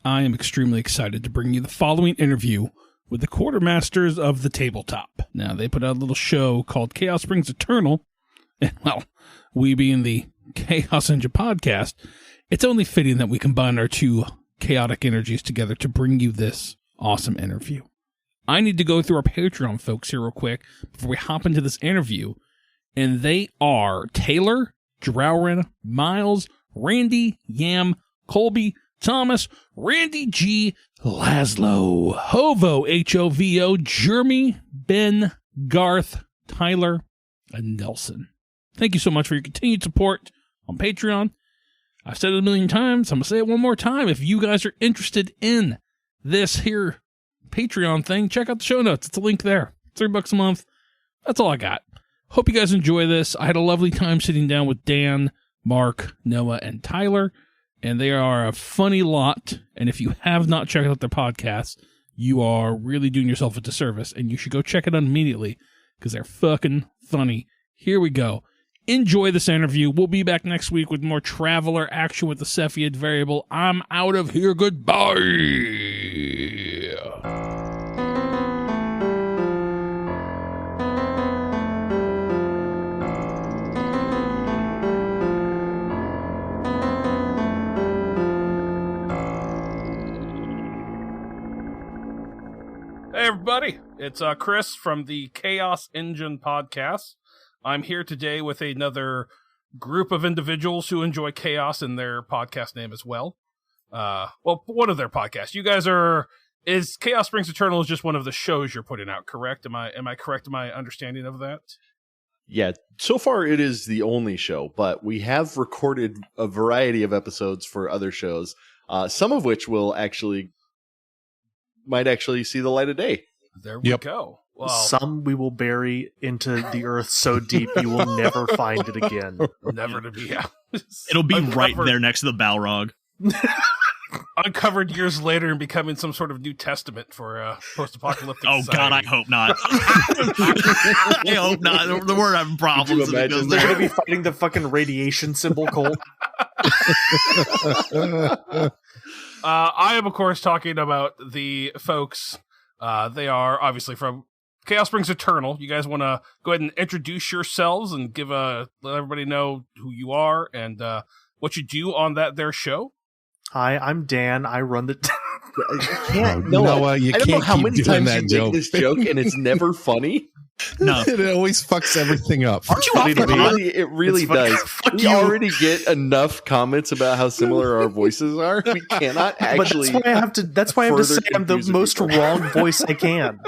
I am extremely excited to bring you the following interview with the QuarterMasters of the Tabletop. Now, they put out a little show called Chaos Springs Eternal, and, well, we being the Chaos Ninja podcast, it's only fitting that we combine our two chaotic energies together to bring you this awesome interview. I need to go through our Patreon folks here real quick before we hop into this interview, and they are Taylor, Drowrin, Miles, Randy, Yam, Colby, Thomas, Randy G, Laszlo, Hovo, H-O-V-O, Jeremy, Ben, Garth, Tyler, and Nelson. Thank you so much for your continued support on Patreon. I've said it a million times. I'm going to say it one more time. If you guys are interested in this here Patreon thing, check out the show notes. It's a link there. $3 a month. That's all I got. Hope you guys enjoy this. I had a lovely time sitting down with Dan, Mark, Noah, and Tyler, and they are a funny lot. And if you have not checked out their podcast, you are really doing yourself a disservice, and you should go check it out immediately because they're fucking funny. Here we go. Enjoy this interview. We'll be back next week with more Traveler action with the Cepheid variable. I'm out of here. Goodbye. Hey everybody, it's Chris from the Chaos Engine podcast. I'm here today with another group of individuals who enjoy chaos in their podcast name as well. Well, one of their podcasts. You guys is Chaos Springs Eternal is just one of the shows you're putting out, correct? Am I correct in my understanding of that? Yeah, so far it is the only show, but we have recorded a variety of episodes for other shows, some of which might actually see the light of day. There we go. Well, some we will bury into the earth so deep you will never find it again. Never to be out. It'll be right there next to the Balrog. Uncovered years later and becoming some sort of New Testament for post-apocalyptic Oh society. God, I hope not. I hope not. The word having problems. They're going to be fighting the fucking radiation symbol cult. I am, of course, talking about the folks. They are obviously from Chaos Springs Eternal. You guys want to go ahead and introduce yourselves and let everybody know who you are and what you do on their show? Hi, I'm Dan. I run the... Noah, I don't know how many times you make this joke and it's never funny. No, it always fucks everything up. Aren't you off the pot? It really does. We already get enough comments about how similar our voices are. We cannot actually. But that's why I have to say I'm the most wrong voice I can.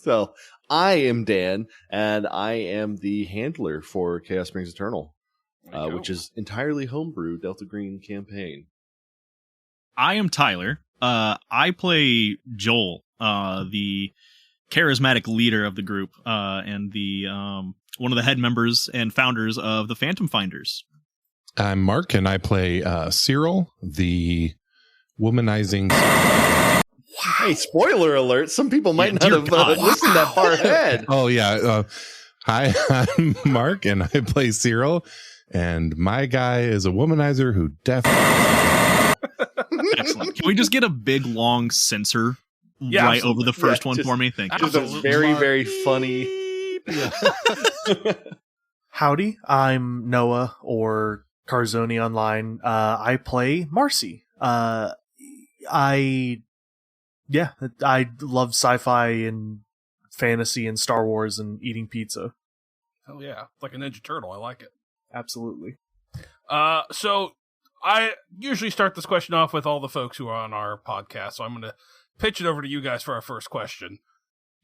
So I am Dan, and I am the handler for Chaos Springs Eternal, which is entirely homebrew Delta Green campaign. I am Tyler. I play Joel, the charismatic leader of the group, and the one of the head members and founders of the Phantom Finders. I'm Mark, and I play Cyril, the womanizing. Hey, spoiler alert! Some people might not have listened that far ahead. Oh yeah. Hi, I'm Mark, and I play Cyril, and my guy is a womanizer who definitely. Excellent. Can we just get a big long censor right over the first one for me? Thank you. Just a very, very funny. Howdy, I'm Noah, or Carzoni online. I play Marcy. I love sci-fi and fantasy and Star Wars and eating pizza. Hell yeah. Like a Ninja Turtle. I like it. Absolutely. So I usually start this question off with all the folks who are on our podcast, so I'm going to pitch it over to you guys for our first question.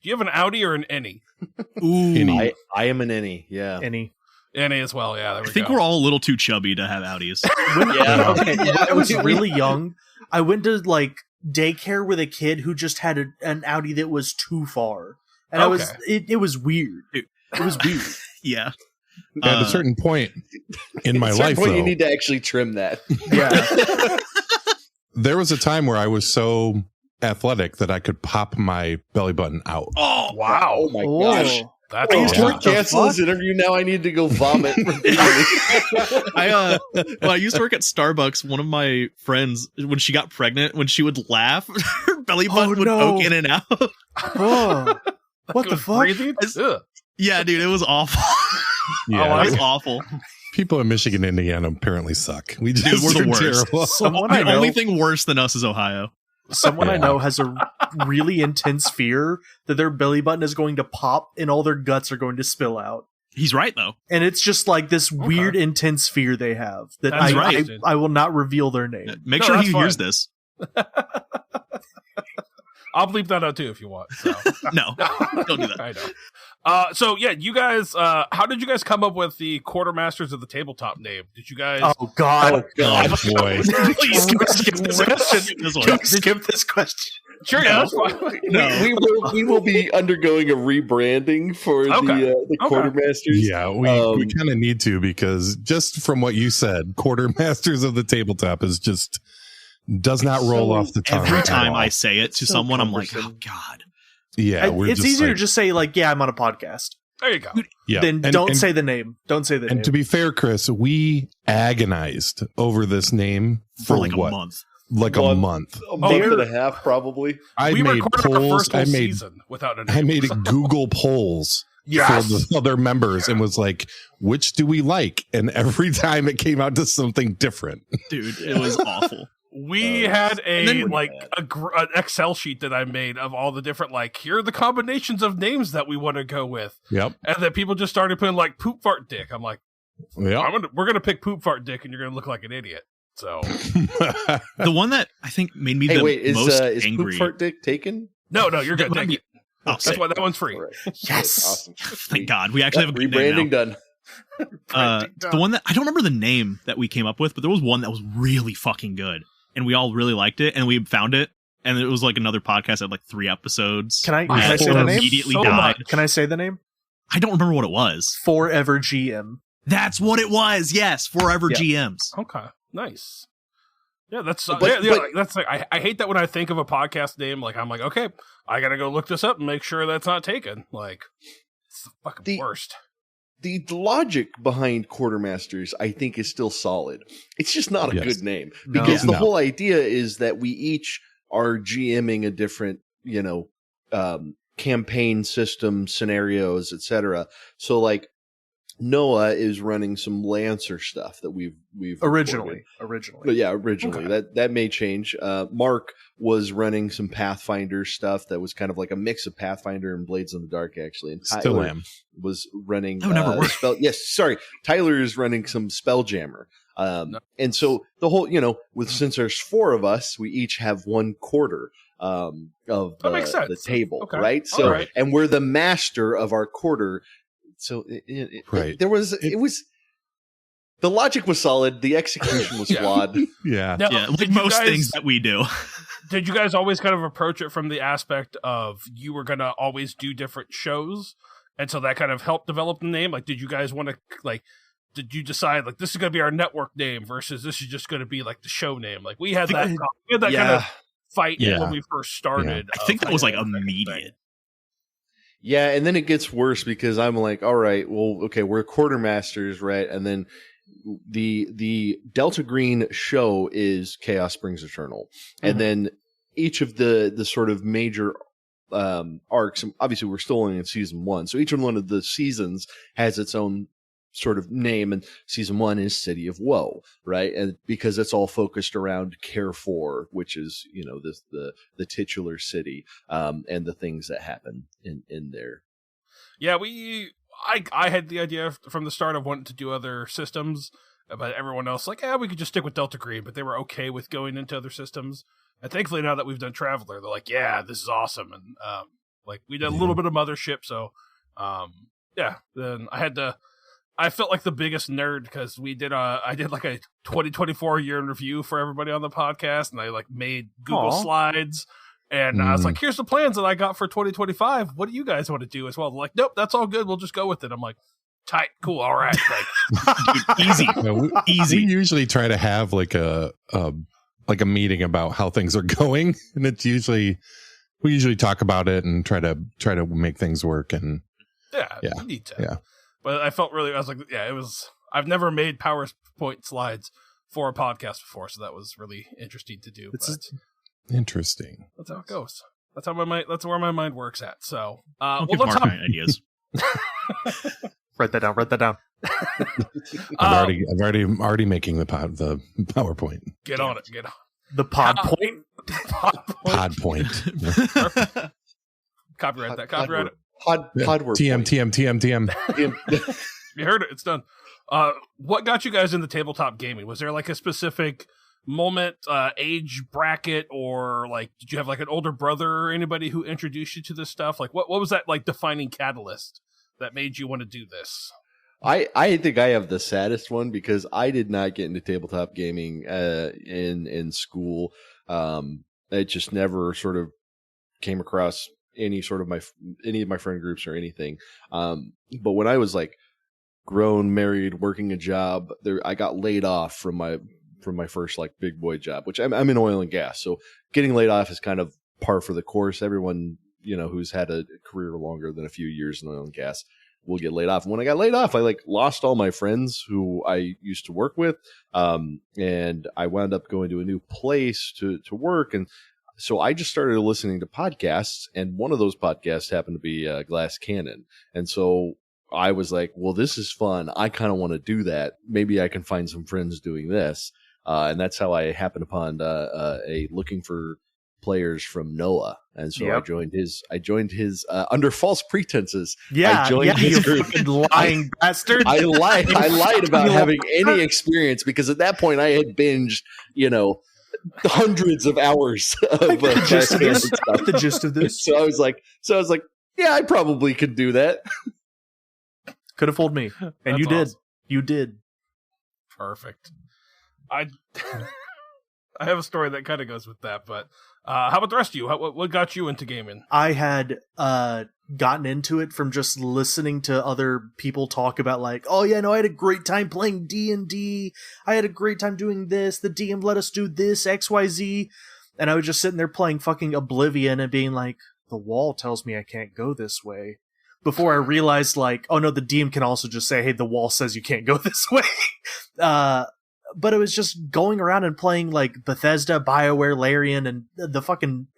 Do you have an outie or an any? Ooh, I am an any, yeah. Any as well, yeah. There we I think go. we're all a little too chubby to have outies. When I was really young, I went to daycare with a kid who just had an outie that was too far, and it was weird. It was weird. Yeah. At a certain point in my life, you need to actually trim that. Yeah. There was a time where I was so athletic that I could pop my belly button out. Oh wow! Oh my gosh! That's I all. used to cancel this interview. Now I need to go vomit. I used to work at Starbucks. One of my friends, when she got pregnant, when she would laugh, her belly button would poke in and out. Whoa. What the fuck? Yeah, dude, it was awful. Yeah, it was awful. People in Michigan, Indiana apparently suck. We just we're the are worst. terrible. The only thing worse than us is Ohio. Someone I know has a really intense fear that their belly button is going to pop and all their guts are going to spill out. He's right, though. And it's just like this weird, intense fear they have that I will not reveal their name. Make sure he hears this. I'll bleep that out too if you want. So. No, don't do that. I know. So yeah, you guys, how did you guys come up with the QuarterMasters of the Tabletop name? Did you guys? Oh God, oh boy! Please skip this question. Skip this question. Sure, yeah, that's fine. We will be undergoing a rebranding for the QuarterMasters. Yeah, we kind of need to, because just from what you said, QuarterMasters of the Tabletop is just does not roll off the tongue. Every time I say it to someone, I'm like, oh God. Yeah, it's easier to just say like, yeah, I'm on a podcast. There you go. Yeah. Then don't say the name. Don't say the name. And to be fair, Chris, we agonized over this name for like what? A month. A month and a half, probably. We recorded our first whole season without a name. I made Google polls for the other members and was like, which do we like? And every time it came out to something different. Dude, it was awful. We had an Excel sheet that I made of all the different, like, here are the combinations of names that we want to go with. Yep. And then people just started putting like Poop Fart Dick. I'm like, we're going to pick Poop Fart Dick and you're going to look like an idiot. So the one that I think made me most angry. Is Poop Fart Dick taken? No, you're good. Take it. That's why that one's free. Right. Yes. Awesome. Thank God. We actually have a good rebranding name now. done. The one that I don't remember the name that we came up with, but there was one that was really fucking good. And we all really liked it, and we found it, and it was like another podcast at like 3 episodes. Can I say the name? Immediately died. Can I say the name? I don't remember what it was. Forever GM. That's what it was. Yes, Forever GMs. Okay, nice. Yeah, that's that's like I hate that when I think of a podcast name. Like I'm like, okay, I gotta go look this up and make sure that's not taken. Like it's the fucking worst. The logic behind QuarterMasters, I think, is still solid. It's just not a good name, because the whole idea is that we each are GMing a different, campaign system, scenarios, etc. So, like, Noah is running some Lancer stuff that we've originally. But yeah, originally that may change. Mark was running some Pathfinder stuff that was kind of like a mix of Pathfinder and Blades in the Dark, actually. And Tyler was running. Tyler is running some Spelljammer. And so the whole, since there's 4 of us, we each have 1 quarter of the table, right? So, and we're the master of our quarter. So the logic was solid. The execution was flawed. Now, like most things that we do. Did you guys always kind of approach it from the aspect of you were going to always do different shows? And so that kind of helped develop the name? Like, did you guys want to, like, did you decide, like, this is going to be our network name versus this is just going to be, like, the show name? Like, we had that kind of fight when we first started. I think that was, like, immediate. Yeah, and then it gets worse because I'm like, all right, well, okay, we're QuarterMasters, right? And then the Delta Green show is Chaos Springs Eternal. And then each of the sort of major arcs, obviously we're still only in season 1, so each one of the seasons has its own sort of name, and season 1 is City of Woe, right? And because it's all focused around Care 4, which is, the titular city, and the things that happen in there. Yeah, I had the idea from the start of wanting to do other systems, but everyone else like, we could just stick with Delta Green, but they were okay with going into other systems. And thankfully now that we've done Traveler, they're like, yeah, this is awesome. And like we did a little bit of Mothership, so then I felt like the biggest nerd because I did like a 2024 year in review for everybody on the podcast, and I like made Google slides, and I was like, here's the plans that I got for 2025. What do you guys want to do as well? They're like, nope, that's all good. We'll just go with it. I'm like, tight, cool, all right. Like, dude, easy. We usually try to have like a meeting about how things are going, and it's we usually talk about it and try to make things work. And Yeah, Yeah. you need to. Yeah. But I was like, yeah, it was. I've never made PowerPoint slides for a podcast before, so that was really interesting to do. But Interesting. that's how it goes. That's where my mind works at. So, I'll give Mark ideas. Write that down. I'm already making the PowerPoint. Get on it. The pod point. Pod point. Copyright that. Copyright it. Pod work. TM. You heard it. It's done. What got you guys into tabletop gaming? Was there like a specific moment, age bracket, or like did you have like an older brother or anybody who introduced you to this stuff? Like what was that like defining catalyst that made you want to do this? I think I have the saddest one because I did not get into tabletop gaming in school. It just never sort of came across any of my friend groups or anything. But when I was like grown, married, working a job, I got laid off from my first like big boy job, which I'm in oil and gas. So getting laid off is kind of par for the course. Everyone, who's had a career longer than a few years in oil and gas will get laid off. And when I got laid off, I like lost all my friends who I used to work with. And I wound up going to a new place to work. And so I just started listening to podcasts, and one of those podcasts happened to be Glass Cannon. And so I was like, well, this is fun. I kind of want to do that. Maybe I can find some friends doing this. And that's how I happened upon a looking for players from Noah. And so I joined his under false pretenses. Yeah, I joined his you group. fucking lying bastard. I lied about having any experience because at that point I had binged, hundreds of hours of the gist of this. So I was like, yeah, I probably could do that. Could have fooled me, and you did. Awesome. You did. Perfect. I have a story that kind of goes with that, but how about the rest of you? What got you into gaming? I had gotten into it from just listening to other people talk about like, oh yeah, no, I had a great time playing D&D. I had a great time doing this. The DM let us do this, XYZ. And I was just sitting there playing fucking Oblivion and being like, the wall tells me I can't go this way. Before I realized like, oh no, the DM can also just say, hey, the wall says you can't go this way. But it was just going around and playing like Bethesda, BioWare, Larian, and the fucking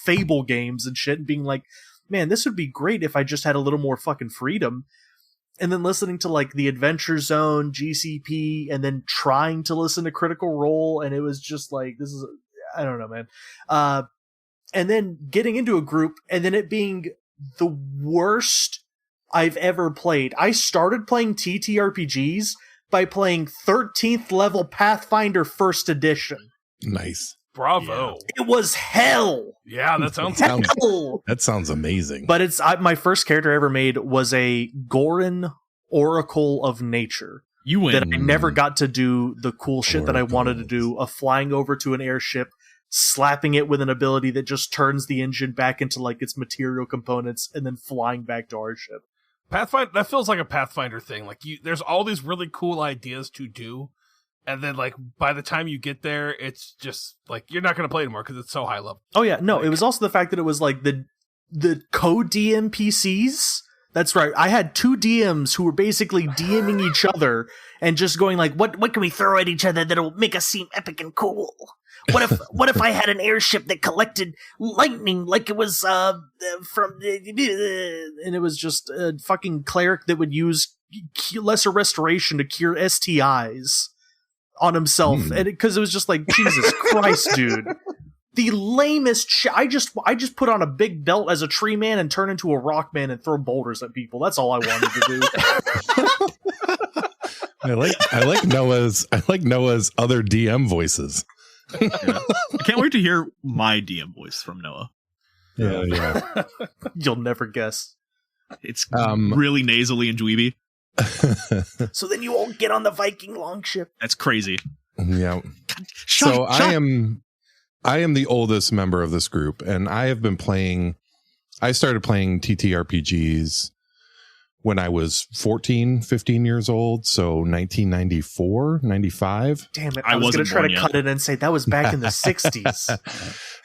Fable games and shit, and being like, man, this would be great if I just had a little more fucking freedom. And then listening to like the Adventure Zone, GCP, and then trying to listen to Critical Role, and it was just like, this is, I don't know, man. And then getting into a group, and then it being the worst I've ever played. I started playing TTRPGs by playing 13th level Pathfinder 1st edition. Nice. Bravo. Yeah. It was hell. Yeah, that sounds hell. That sounds amazing. But my first character I ever made was a Gorin Oracle of Nature. You win. That I never got to do the cool shit that I wanted to do, of flying over to an airship, slapping it with an ability that just turns the engine back into like its material components, and then flying back to our ship. Pathfinder, that feels like a Pathfinder thing. Like there's all these really cool ideas to do, and then like by the time you get there, it's just like you're not going to play anymore because it's so high level. Oh yeah, no, it was also the fact that it was like the co-DM PCs. That's right. I had two DMs who were basically DMing each other and just going like, "What can we throw at each other that'll make us seem epic and cool? What if I had an airship that collected lightning like it was from and it was just a fucking cleric that would use lesser restoration to cure STIs on himself, and because it was just like, Jesus Christ, dude, the lamest shit. I just put on a big belt as a tree man and turn into a rock man and throw boulders at people. That's all I wanted to do. I like Noah's other DM voices. Yeah. I can't wait to hear my DM voice from Noah. Yeah. You'll never guess. It's really nasally and dweeby. So then you won't get on the Viking longship. That's crazy. Yeah. I am the oldest member of this group, and I started playing TTRPGs when I was 14, 15 years old, so 1994, 95. Damn it, I was going to try to cut it and say that was back in the 60s.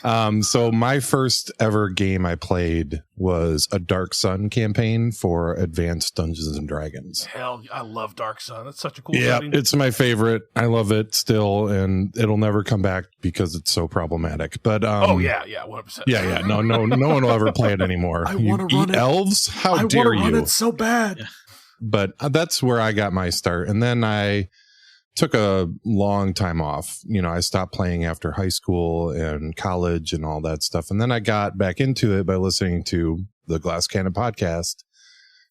So my first ever game I played was a Dark Sun campaign for Advanced Dungeons and Dragons. Hell, I love Dark Sun. That's such a cool Yeah, setting. it's my favorite. I love it still, and it'll never come back because it's so problematic. But oh yeah, 100%. Yeah. No one will ever play it anymore. I want to run it. Elves? How I dare want to run you? it so bad. Yeah. But that's where I got my start, and then I took a long time off. I stopped playing after high school and college and all that stuff. And then I got back into it by listening to the Glass Cannon podcast.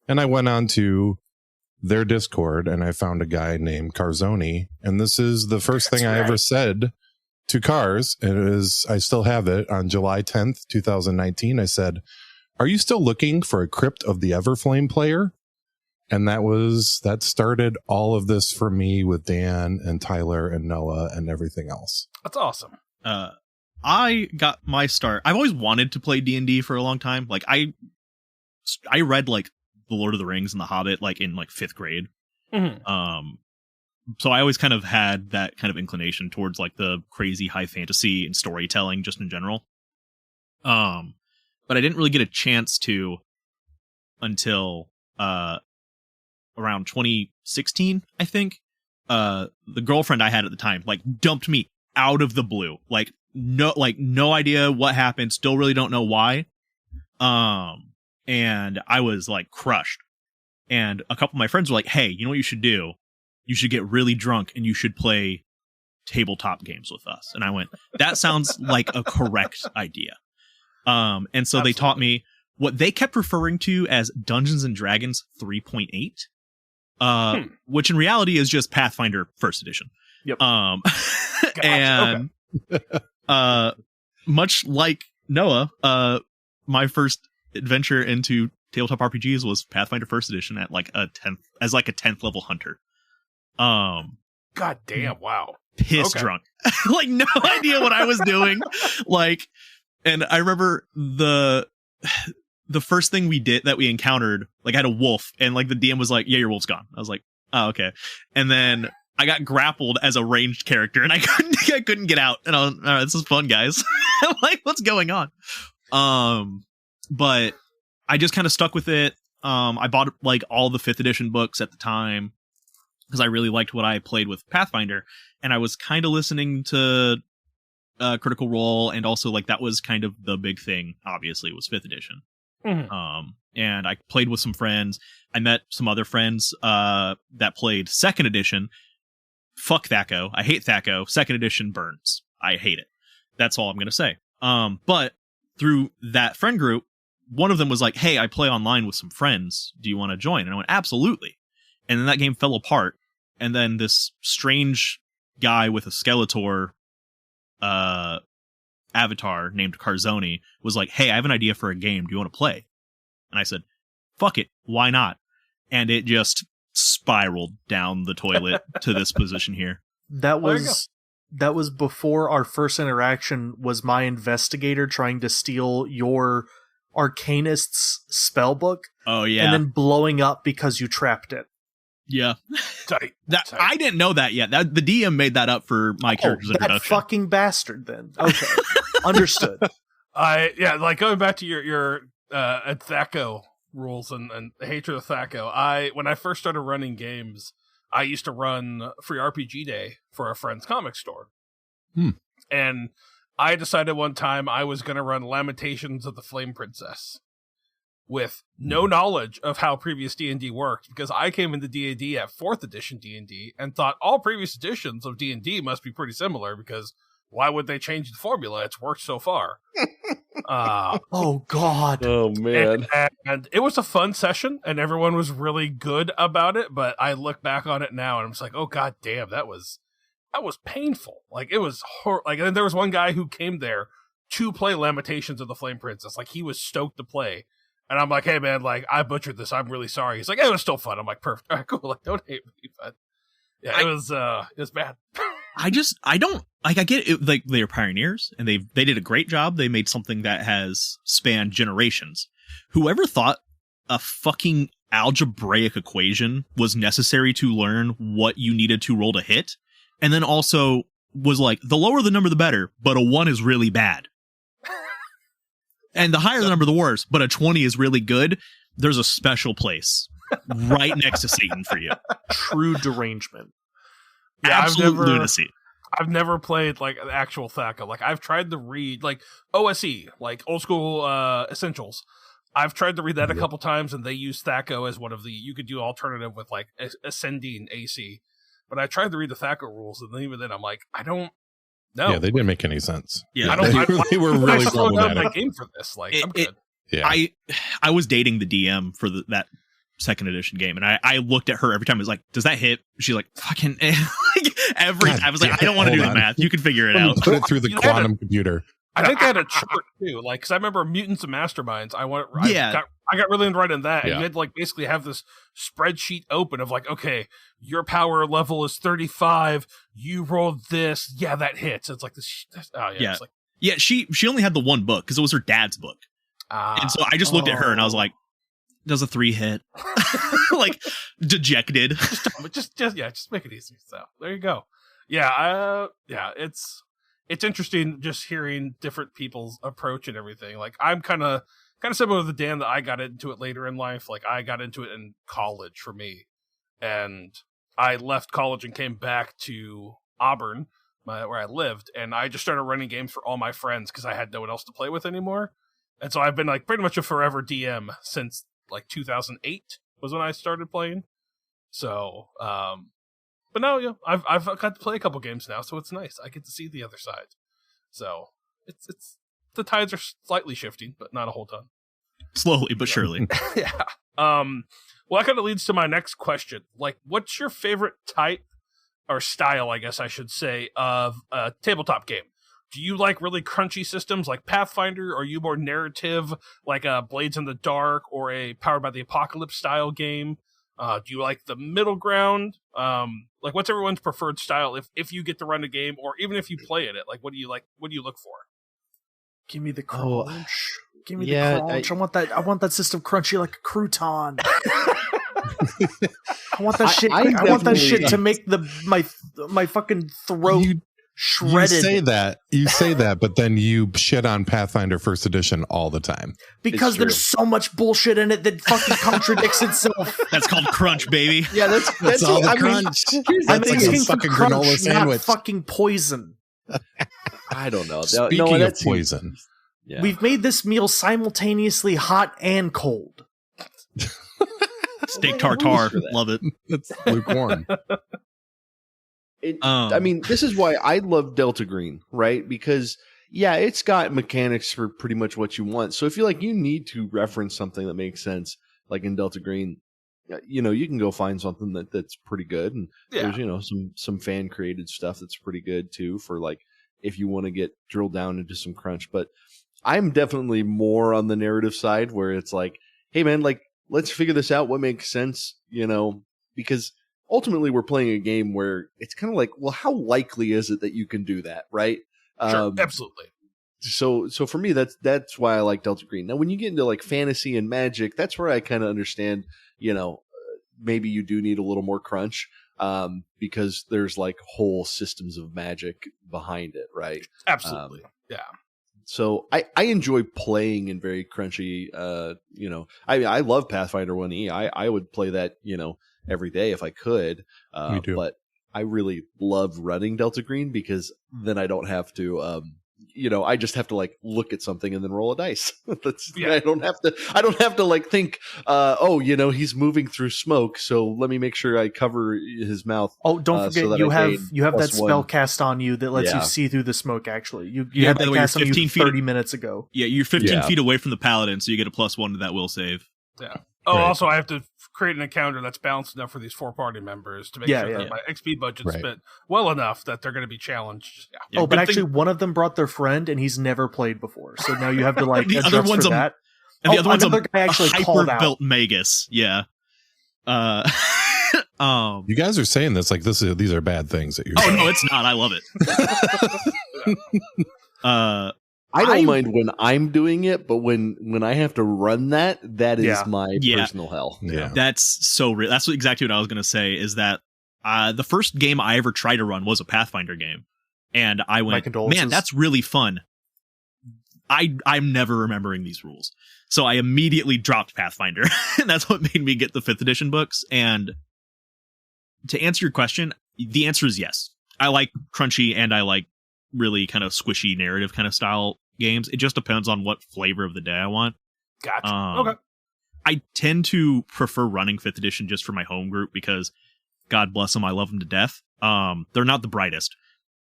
And I went on to their Discord and I found a guy named Carzoni. And this is the first thing I ever said to Cars. I still have it on July 10th, 2019. I said, "Are you still looking for a Crypt of the Everflame player?" And that started all of this for me with Dan and Tyler and Noah and everything else. That's awesome. I got my start. I've always wanted to play D&D for a long time. Like I read like The Lord of the Rings and The Hobbit like in like 5th grade. Mm-hmm. So I always kind of had that kind of inclination towards like the crazy high fantasy and storytelling just in general. But I didn't really get a chance to until around 2016, I think. The girlfriend I had at the time like dumped me out of the blue. Like no idea what happened, still really don't know why. And I was like crushed. And a couple of my friends were like, "Hey, you know what you should do? You should get really drunk and you should play tabletop games with us." And I went, "That sounds like a correct idea." And so Absolutely. They taught me what they kept referring to as Dungeons and Dragons 3.8. Which in reality is just Pathfinder First Edition. Yep. Gotcha. And much like Noah, my first adventure into tabletop RPGs was Pathfinder First Edition at like a 10th level hunter. God damn! Wow. Piss drunk, like no idea what I was doing. Like, and I remember the first thing we did that we encountered, like I had a wolf and like the DM was like, "Yeah, your wolf's gone." I was like, "Oh, okay." And then I got grappled as a ranged character and I couldn't get out. And I was, all right, this is fun, guys. I'm like, what's going on? But I just kind of stuck with it. I bought like all the 5th edition books at the time because I really liked what I played with Pathfinder. And I was kind of listening to Critical Role. And also like that was kind of the big thing, obviously, was 5th edition. Mm-hmm. And I played with some friends. I met some other friends that played 2nd edition. Fuck THAC0. I hate THAC0. 2nd edition burns. I hate it. That's all I'm going to say. But through that friend group, one of them was like, "Hey, I play online with some friends. Do you want to join?" And I went, "Absolutely." And then that game fell apart. And then this strange guy with a Skeletor avatar named Carzoni was like, "Hey, I have an idea for a game. Do you want to play?" And I said, "Fuck it. Why not?" And it just spiraled down the toilet to this position here. That was before our first interaction was my investigator trying to steal your Arcanist's spellbook. Oh yeah. And then blowing up because you trapped it. Yeah. Tight. I didn't know that yet. The DM made that up for my character's introduction. That fucking bastard then. Okay. Understood. Like going back to your THAC0 rules and hatred of THAC0. When I first started running games, I used to run Free RPG Day for a friend's comic store. And I decided one time I was going to run Lamentations of the Flame Princess with no knowledge of how previous D&D worked, because I came into D&D at 4th edition D&D and thought all previous editions of D&D must be pretty similar, because why would they change the formula? It's worked so far. Oh, God. Oh, man. And it was a fun session, and everyone was really good about it, but I look back on it now, and I'm just like, oh, God damn, that was painful. Like, it was like, and then there was one guy who came there to play Lamentations of the Flame Princess. Like, he was stoked to play. And I'm like, "Hey, man, like, I butchered this. I'm really sorry." He's like, "It was still fun." I'm like, "Perfect. All right, cool. Like, don't hate me." But yeah, it was bad. I don't, like, I get it. Like, they're pioneers and they did a great job. They made something that has spanned generations. Whoever thought a fucking algebraic equation was necessary to learn what you needed to roll to hit, and then also was like, the lower the number, the better, but a 1 is really bad. And the higher the number, the worse. But a 20 is really good. There's a special place right next to Satan for you. True derangement. Yeah, Absolute lunacy. I've never played like an actual THACO. Like I've tried to read like OSE, like old school essentials. I've tried to read that a couple times, and they use THACO as one of the, you could do alternative with like ascending AC. But I tried to read the THACO rules, and even then I'm like, I don't know. Yeah, they didn't make any sense. Yeah, they were really slow down my problematic. game for this. Like I'm good. Yeah. I was dating the DM for that second edition game, and I looked at her every time. I was like, does that hit? She's like, fucking like every time. I was like, I don't want to do the math. You can figure it out. Put it through the quantum computer. I think they had a chart too, like because I remember Mutants and Masterminds. I got really into writing that, and you had to like basically have this spreadsheet open of like, okay, your power level is 35. You rolled this, that hits. It's like this. It's like, She only had the one book because it was her dad's book, and so I just looked at her and I was like, does a 3 hit? Like dejected. just make it easy. So there you go. It's interesting just hearing different people's approach and everything. Like I'm kind of similar to Dan that I got into it later in life. Like I got into it in college for me, and I left college and came back to Auburn, where I lived, and I just started running games for all my friends because I had no one else to play with anymore. And so I've been like pretty much a forever DM since like 2008 was when I started playing. So, but no, I've got to play a couple games now, so it's nice. I get to see the other side. So it's the tides are slightly shifting, but not a whole ton. Slowly but surely. Yeah. Well, that kind of leads to my next question. Like, what's your favorite type or style, I guess I should say, of a tabletop game? Do you like really crunchy systems like Pathfinder? Or are you more narrative, like a Blades in the Dark or a Powered by the Apocalypse style game? Do you like the middle ground? Like, what's everyone's preferred style if you get to run a game, or even if you play in it? Like, what do you like? What do you look for? Give me the crunch. Give me the crunch. I want that system crunchy like a crouton. I want that shit. I want that shit to make my fucking throat shredded. You say that, but then you shit on Pathfinder First Edition all the time because there's so much bullshit in it that fucking contradicts itself. That's called crunch, baby. Yeah, that's all the crunch. I'm asking for crunch, not fucking poison. I don't know. Speaking of poison, we've made this meal simultaneously hot and cold. Steak tartare, love it. It's lukewarm. I mean, this is why I love Delta Green, right? Because it's got mechanics for pretty much what you want. So if you you need to reference something that makes sense, like in Delta Green, you can go find something that's pretty good, and there's some fan created stuff that's pretty good too for like if you want to get drilled down into some crunch. But I'm definitely more on the narrative side where it's like, hey man, like let's figure this out. What makes sense, because ultimately we're playing a game where it's kind of like, well, how likely is it that you can do that, right? Sure, absolutely. So for me, that's why I like Delta Green. Now, when you get into like fantasy and magic, that's where I kind of understand, maybe you do need a little more crunch, because there's like whole systems of magic behind it, right? Absolutely. Yeah. So I enjoy playing in very crunchy, I mean, I love Pathfinder 1E. I would play that, every day if I could. Me too. But I really love running Delta Green because then I don't have to, I just have to like look at something and then roll a dice. I don't have to like think, he's moving through smoke, so let me make sure I cover his mouth. Oh, don't forget you have that spell cast on you that lets you see through the smoke. Actually, you had that cast on you 30 minutes ago. Yeah, you're 15 feet away from the paladin, so you get a +1 to that will save. Yeah. Oh, also I have to create an encounter that's balanced enough for these 4 party members to make sure that my XP budget's spent well enough that they're going to be challenged. Yeah. But actually, one of them brought their friend, and he's never played before, so now you have to like the other one's that. And the other one's guy actually called out. Hyper-built Magus. Yeah. You guys are saying this like these are bad things that you're. Oh no, it's not. I love it. I don't mind when I'm doing it, but when I have to run that is my personal hell. Yeah. That's so real. That's exactly what I was going to say, is that the first game I ever tried to run was a Pathfinder game. And I went, man, that's really fun. I'm never remembering these rules. So I immediately dropped Pathfinder. And that's what made me get the 5th edition books. And to answer your question, the answer is yes. I like crunchy and I like really kind of squishy narrative kind of style games. It just depends on what flavor of the day I want. Gotcha. Okay. I tend to prefer running 5th edition just for my home group because God bless them, I love them to death. They're not the brightest.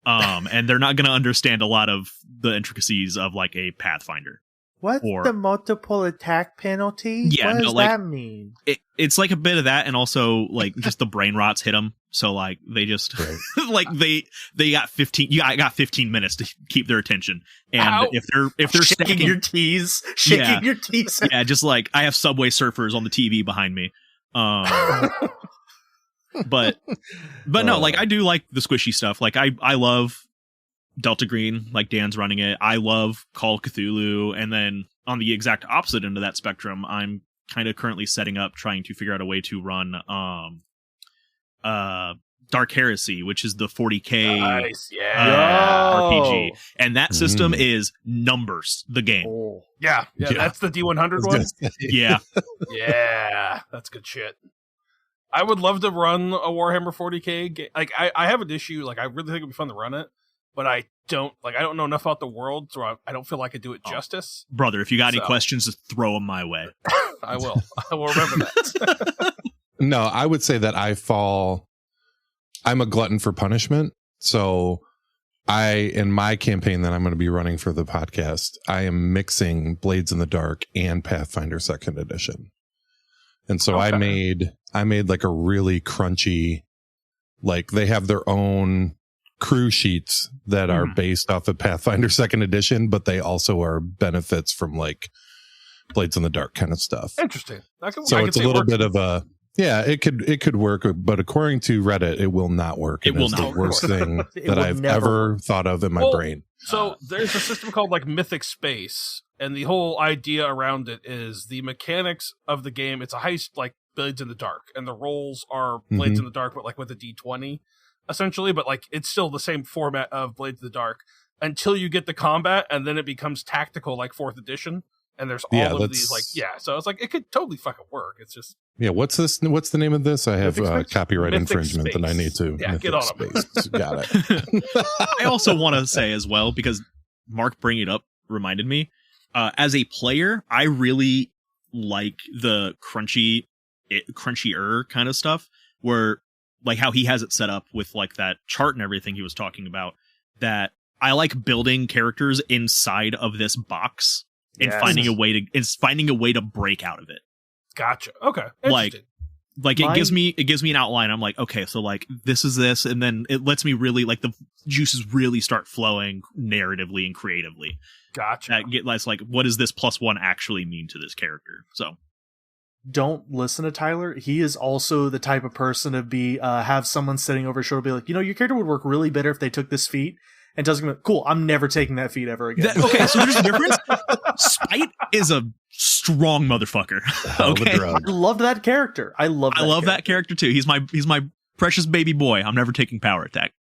And they're not going to understand a lot of the intricacies of like a Pathfinder. What's the multiple attack penalty? Yeah, what does that mean? It's like a bit of that, and also like just the brain rots hit them. So like they just like they got 15. Yeah, I got 15 minutes to keep their attention. And if they're shaking your tees, your tees. Yeah, just like I have Subway Surfers on the TV behind me. But no, like I do like the squishy stuff. Like I love Delta Green, like Dan's running it. I love Call of Cthulhu, and then on the exact opposite end of that spectrum, I'm kind of currently setting up trying to figure out a way to run Dark Heresy, which is the 40K RPG, and that system is numbers the game. Yeah, that's the D100 one. Yeah, that's good shit. I would love to run a Warhammer 40K game. Like I have an issue. Like I really think it'd be fun to run it, but I don't know enough about the world, so I don't feel like I do it justice. Brother, if you got any questions, just throw them my way. I will remember that. No, I would say that I'm a glutton for punishment. So in my campaign that I'm going to be running for the podcast, I am mixing Blades in the Dark and Pathfinder 2nd edition. And so I made like a really crunchy, like they have their own crew sheets that are based off of Pathfinder 2nd edition, but they also are benefits from like Blades in the Dark kind of stuff. Interesting. So it's a little bit of a, it could work, but according to Reddit, it will not work. It will not the worst thing that I've ever thought of in my brain. So there's a system called like Mythic Space, and the whole idea around it is the mechanics of the game. It's a heist like Blades in the Dark, and the rolls are Blades in the Dark, but like with a D20 essentially, but like it's still the same format of Blades in the Dark until you get the combat, and then it becomes tactical like 4th edition. And there's all of these, like, so it's like, it could totally fucking work. It's just. Yeah, what's the name of this? I have copyright Mythic infringement Space. that I need to. Yeah, get on it. Got it. I also want to say as well, because Mark bringing it up reminded me, as a player, I really like the crunchier kind of stuff, where like how he has it set up with like that chart and everything he was talking about, that I like building characters inside of this box. And finding a way to break out of it. Gotcha. Okay. Like it gives me an outline. I'm like, okay, so like this is this, and then it lets me really like the juices really start flowing narratively and creatively. Gotcha. Get less like, what does this +1 actually mean to this character? So don't listen to Tyler. He is also the type of person to be have someone sitting over his shoulder be like, your character would work really better if they took this feat. And tells him, cool, I'm never taking that feat ever again. Okay, so there's a difference. Spite is a strong motherfucker. Okay, I loved that character. I love that character too. He's my precious baby boy. I'm never taking power attack.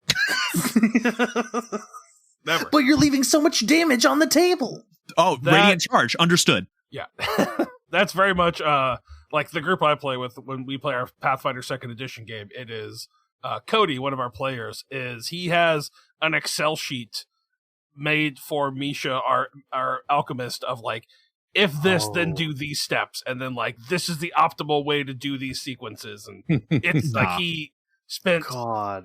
Never. But you're leaving so much damage on the table. Oh, radiant charge. Understood. Yeah. That's very much like the group I play with when we play our Pathfinder 2nd edition game. It is Cody, one of our players, he has an Excel sheet made for Misha, our alchemist, of like, if this, then do these steps, and then like this is the optimal way to do these sequences, and it's like he spent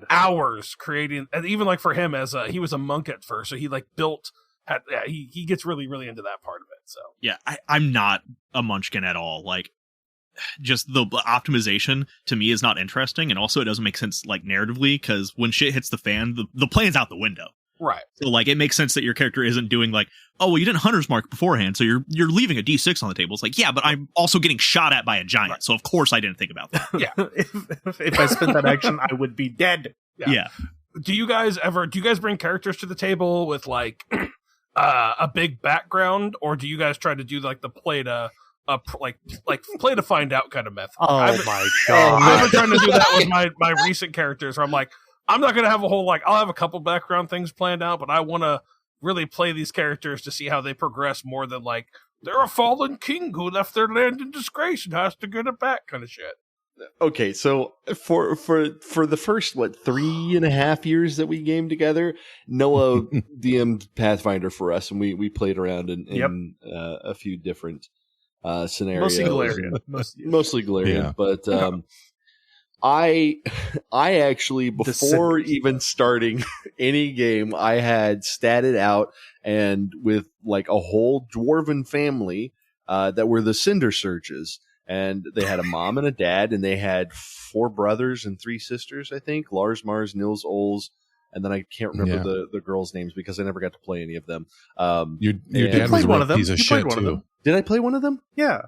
hours creating, and even like for him as he was a monk at first, so he like built. He gets really into that part of it. So yeah, I'm not a munchkin at all. Like, just the optimization to me is not interesting, and also it doesn't make sense like narratively, because when shit hits the fan, the plan's out the window. Right. So like it makes sense that your character isn't doing like, oh well, you didn't Hunter's Mark beforehand, so you're leaving a D6 on the table. It's like, yeah, but I'm also getting shot at by a giant, right. So of course I didn't think about that. Yeah. if I spent that action, I would be dead. Yeah. Do you guys bring characters to the table with like a big background, or do you guys try to do like the play to play to find out kind of method? My god! I've been trying to do that with my recent characters, where I'm like, I'm not gonna have a whole I'll have a couple background things planned out, but I want to really play these characters to see how they progress more than like they're a fallen king who left their land in disgrace and has to get it back kind of shit. Okay, so for the first 3.5 years that we gamed together, Noah DM'd Pathfinder for us, and we played around in a few different scenarios. Mostly Galarian, but I actually, before even starting any game, I had statted out and with like a whole dwarven family that were the Cinder Surges. And they had a mom and a dad, and they had 4 brothers and 3 sisters, I think. Lars, Mars, Nils, Ols, and then I can't remember the girls' names because I never got to play any of them. Your dad was a piece of shit, too. Did I play one of them? Yeah.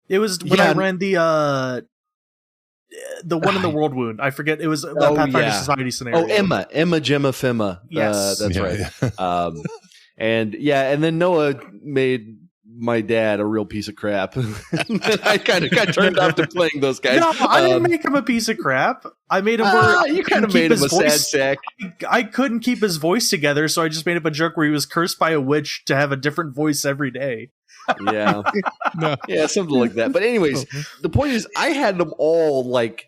It was when I ran the one in the World Wound. I forget. It was a Pathfinder Society scenario. Oh, Emma, Gemma, Femma. Yes. That's right. And then Noah made my dad a real piece of crap. And then I kind of got turned off to playing those guys. No, I didn't make him a piece of crap. I made him where you kind of made him a sad sack. I couldn't keep his voice together, so I just made up a joke where he was cursed by a witch to have a different voice every day. Yeah. Yeah, something like that. But anyways, the point is I had them all like,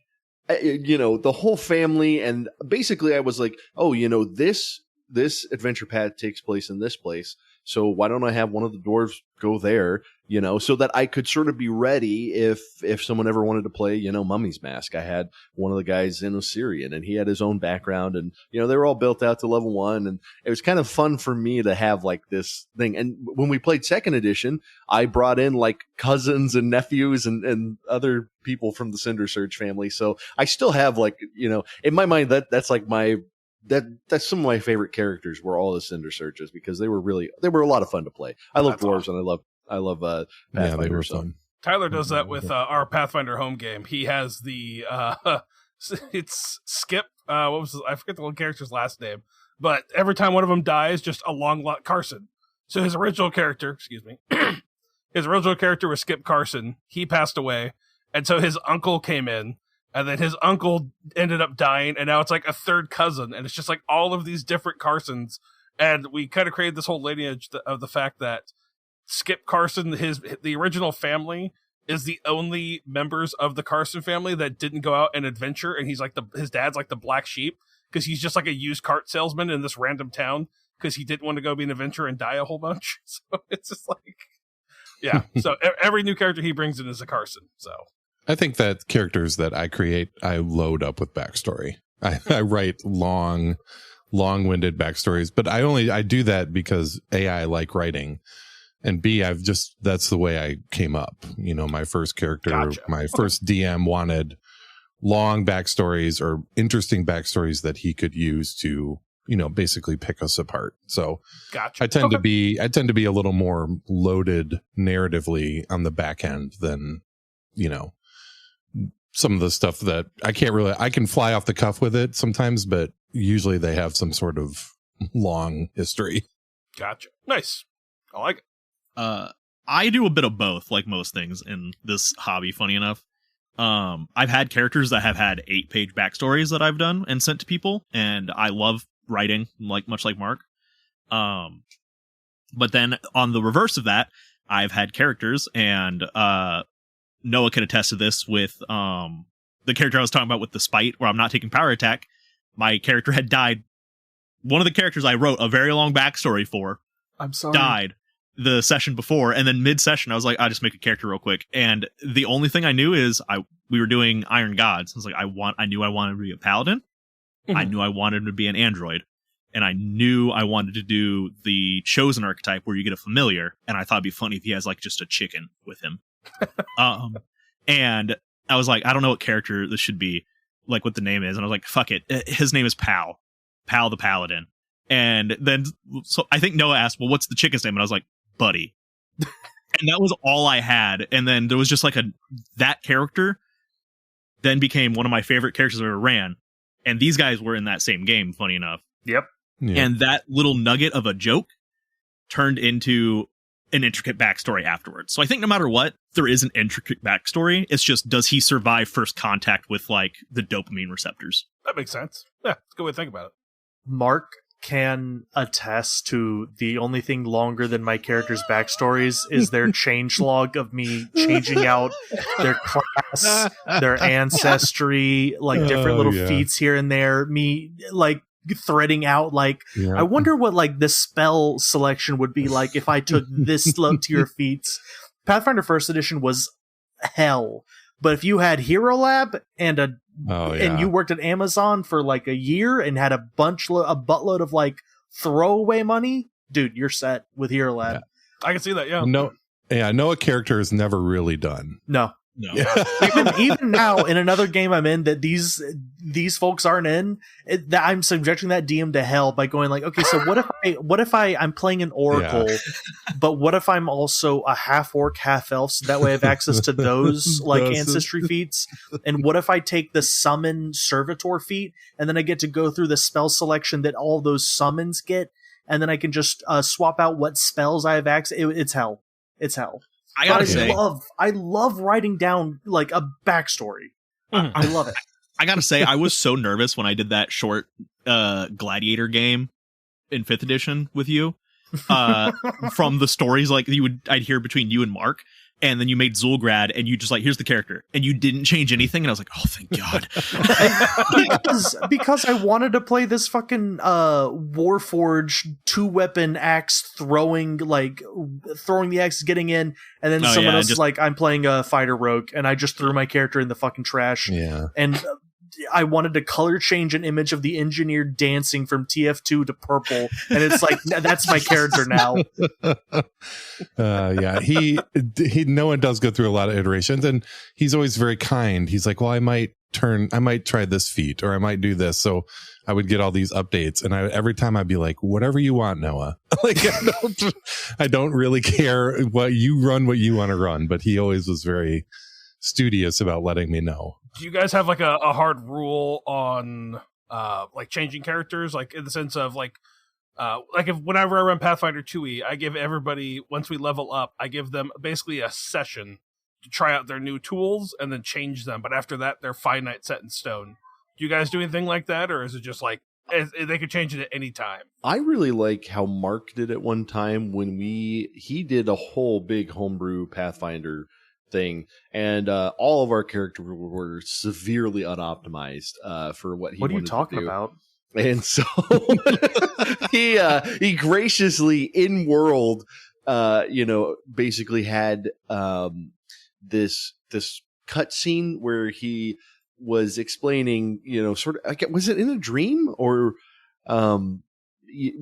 the whole family, and basically I was like, oh, this adventure path takes place in this place. So why don't I have one of the dwarves go there, so that I could sort of be ready if someone ever wanted to play, Mummy's Mask. I had one of the guys in Osirian, and he had his own background, and, they were all built out to level 1, and it was kind of fun for me to have like this thing. And when we played 2nd edition, I brought in like cousins and nephews and other people from the Cinder Surge family. So I still have like, in my mind, that's like that's some of my favorite characters were all the Cinder Surges because they were a lot of fun to play. I love dwarves and I love Pathfinder. They were fun. Tyler does that with our Pathfinder home game. He has the it's Skip. I forget the little character's last name, but every time one of them dies, just a long lot Carson. So his original character, his original character was Skip Carson. He passed away, and so his uncle came in. And then his uncle ended up dying, and now it's like a third cousin, and it's just like all of these different Carsons. And we kind of created this whole lineage of the fact that Skip Carson, the original family, is the only members of the Carson family that didn't go out and adventure, and he's like his dad's like the black sheep because he's just like a used cart salesman in this random town because he didn't want to go be an adventurer and die a whole bunch. So it's just like, yeah. So every new character he brings in is a Carson. So. I think that characters that I create, I load up with backstory. I write long-winded backstories, but I do that because A, I like writing, and B, that's the way I came up. My first character, my first DM wanted long backstories or interesting backstories that he could use to, basically pick us apart. So I tend to be a little more loaded narratively on the back end than, some of the stuff that I can fly off the cuff with it sometimes, but usually they have some sort of long history. Gotcha. Nice. I like it. I do a bit of both, like most things in this hobby, funny enough. I've had characters that have had 8-page backstories that I've done and sent to people, and I love writing, much like Mark. But then on the reverse of that, I've had characters, and Noah can attest to this with the character I was talking about with the spite, where I'm not taking power attack. My character had died. One of the characters I wrote a very long backstory for, died the session before, and then mid-session I was like, I'll just make a character real quick. And the only thing I knew is we were doing Iron Gods. I was like, I knew I wanted to be a paladin. Mm-hmm. I knew I wanted to be an android. And I knew I wanted to do the chosen archetype where you get a familiar, and I thought it'd be funny if he has like just a chicken with him. And I was like, I don't know what character this should be, like what the name is. And I was like, fuck it. His name is Pal the Paladin. And then, so I think Noah asked, well, what's the chicken's name? And I was like, Buddy. And that was all I had. And then there was just like that character then became one of my favorite characters I ever ran. And these guys were in that same game, funny enough. Yep. Yeah. And that little nugget of a joke turned into an intricate backstory afterwards. So I think no matter what, there is an intricate backstory. It's just, does he survive first contact with like the dopamine receptors? That makes sense. Yeah, it's a good way to think about it. Mark, can attest to the only thing longer than my character's backstories is their changelog of me changing out their class, their ancestry, like different little feats here and there, me like threading out like I wonder what like the spell selection would be like if I took this low tier feats. Pathfinder First Edition was hell, but if you had Hero Lab and and you worked at Amazon for like a year and had a buttload of like throwaway money, dude, you're set with Hero Lab. I can see that. No, a character is never really done. No. Yeah. even now in another game I'm in that these folks aren't in, that I'm subjecting that DM to hell by going like, okay, so what if I'm playing an oracle, but what if I'm also a half orc, half elf, so that way I have access to those like ancestry feats, and what if I take the summon servitor feat and then I get to go through the spell selection that all those summons get, and then I can just swap out what spells I have access. It's hell. It's hell. I love writing down like a backstory. I love it. I gotta say, I was so nervous when I did that short gladiator game in 5th edition with you. From the stories like I'd hear between you and Mark, and then you made Zulgrad, and you just like, here's the character, and you didn't change anything, and I was like, oh, thank God. because I wanted to play this fucking Warforged 2-weapon axe throwing the axe, getting in, and then someone else is like, I'm playing a fighter rogue, and I just threw my character in the fucking trash. Yeah. And I wanted to color change an image of the engineer dancing from TF2 to purple, and it's like, that's my character now. He no one does go through a lot of iterations, and he's always very kind. He's like, well, I might try this feat, or I might do this. So I would get all these updates, and every time I'd be like, whatever you want, Noah. Like, I don't really care what you want to run, but he always was very studious about letting me know. Do you guys have like a hard rule on like changing characters, like in the sense of like whenever I run Pathfinder 2e, I give everybody, once we level up, I give them basically a session to try out their new tools and then change them, but after that they're finite, set in stone. Do you guys do anything like that, or is it just like they could change it at any time? I really like how Mark did it one time when he did a whole big homebrew Pathfinder thing, and all of our characters were severely unoptimized for what he wanted to do. What are you talking about? And so he graciously in world basically had this cutscene where he was explaining, sort of, was it in a dream or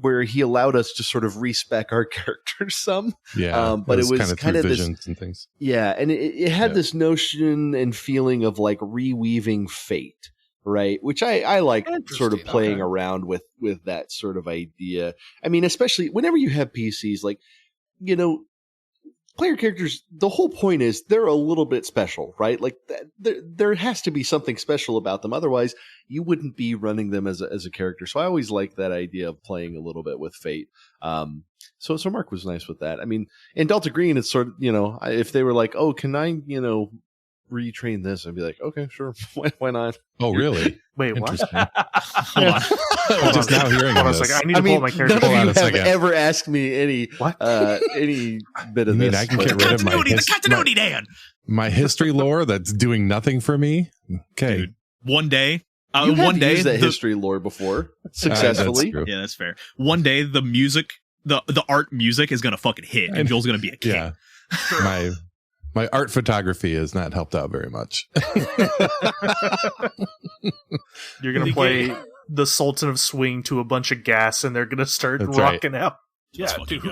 where he allowed us to sort of respec our characters some. Yeah. But it was kind of visions this, and things. Yeah. And it had this notion and feeling of like reweaving fate, right? Which I like sort of playing around with that sort of idea. I mean, especially whenever you have PCs, like, player characters, the whole point is they're a little bit special, right? Like there has to be something special about them. Otherwise, you wouldn't be running them as a character. So I always like that idea of playing a little bit with fate. So Mark was nice with that. I mean, in Delta Green, it's sort of, if they were like, oh, can I, retrain this, I'd be like, okay, sure. Why not? Oh, really? Wait, what? Hold on. I'm just now hearing this. I need to pull my character. None of you have ever asked me any bit of this. I can get rid of the continuity, Dan. My history lore that's doing nothing for me. Okay. Dude, one day. You have used that history lore before successfully. Yeah, that's fair. One day, the music, the art music is gonna fucking hit, and Joel's gonna be a king. Yeah. My art photography has not helped out very much. You're going to play the Sultan of Swing to a bunch of gas, and they're going to start rocking out. Yeah, dude.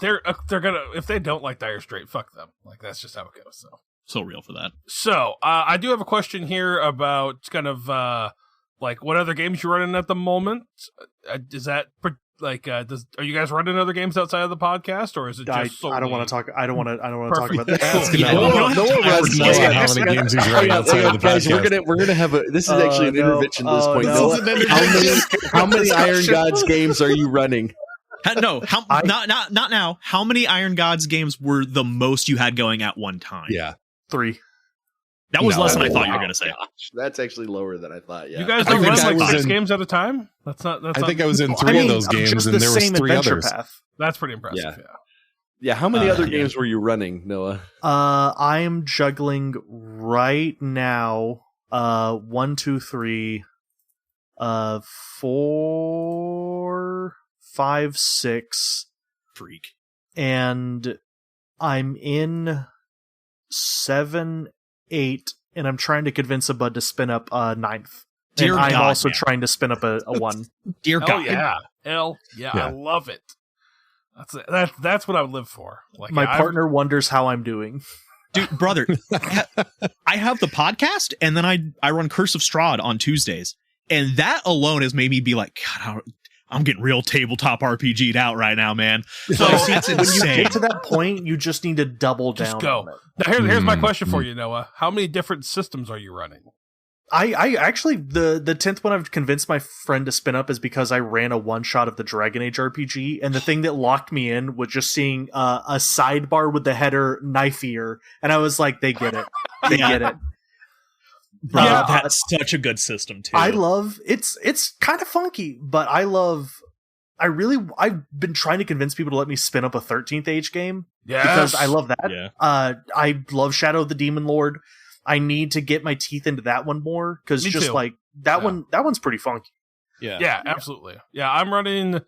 They're gonna, if they don't like Dire Straits, fuck them. Like, that's just how it goes. So real for that. So I do have a question here about kind of like what other games you're running at the moment. Is that like are you guys running other games outside of the podcast, or is it just I don't want to talk. I don't want to talk about that. No one runs how many games he's running outside of the guys, podcast. we're gonna have this is actually an intervention at this point. No. How many Iron Gods games are you running? No, not now. How many Iron Gods games were the most you had going at one time? Yeah, 3. That was No. less than I thought you were going to say. Gosh, that's actually lower than I thought. Yeah. You guys I don't think run I like was 6 in- games at a time? That's not. I think I was in 3 of those games, just and the there was same 3 adventure others. path. That's pretty impressive. Yeah. Yeah. Yeah. How many other yeah. games were you running, Noah? I'm juggling right now. 1, 2, 3, 4, 5, 6, Freak. and I'm in 7, 8, and I'm trying to convince a bud to spin up a 9th. Dear and I'm God, also man. trying to spin up a 1. Dear Hell God. yeah. Hell yeah. I Yeah. love it. That's what I would live for. Like My yeah, partner wonders how I'm doing. Dude, brother, I have the podcast, and then I run Curse of Strahd on Tuesdays, and that alone has made me be like, God, I'm getting real tabletop RPG'd out right now, man. So That's When you insane. get to that point, you just need to double down. Just go. On it. Now here's my Mm, question for you, Noah. How many different systems are you running? I actually the 10th one I've convinced my friend to spin up is because I ran a one shot of the Dragon Age RPG, and the thing that locked me in was just seeing a sidebar with the header knife ear, and I was like, they get it, they Yeah. get it. Bro, Yeah. that's such a good system, too. I love it's kind of funky, but I've been trying to convince people to let me spin up a 13th Age game because I love that. Yeah. I love Shadow of the Demon Lord. I need to get my teeth into that one more because Me just too. like that Yeah. that one's pretty funky. Yeah, absolutely. Yeah, I'm running.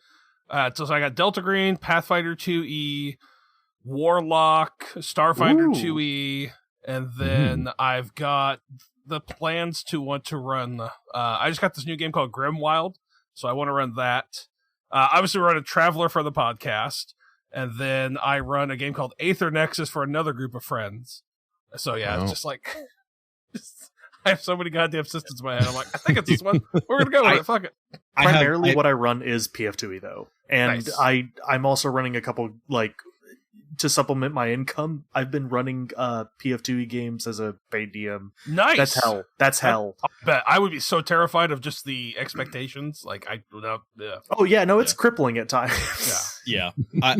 So I got Delta Green, Pathfinder 2E, Warlock, Starfinder Ooh. 2E, and then I've got the plans to want to run. I just got this new game called Grimwild, so I want to run that. Obviously, run a Traveler for the podcast, and then I run a game called Aether Nexus for another group of friends. So yeah, Wow. it's just like. I have so many goddamn systems in my head. I'm like, I think it's this one. We're gonna go with it. Fuck it. Primarily, what I run is PF2E though, and Nice. I'm also running a couple like to supplement my income. I've been running PF2E games as a paid DM. Nice. That's hell. That's hell. Bet I would be so terrified of just the expectations. Like I without yeah. Oh yeah, no, it's Yeah. crippling at times. Yeah. Yeah.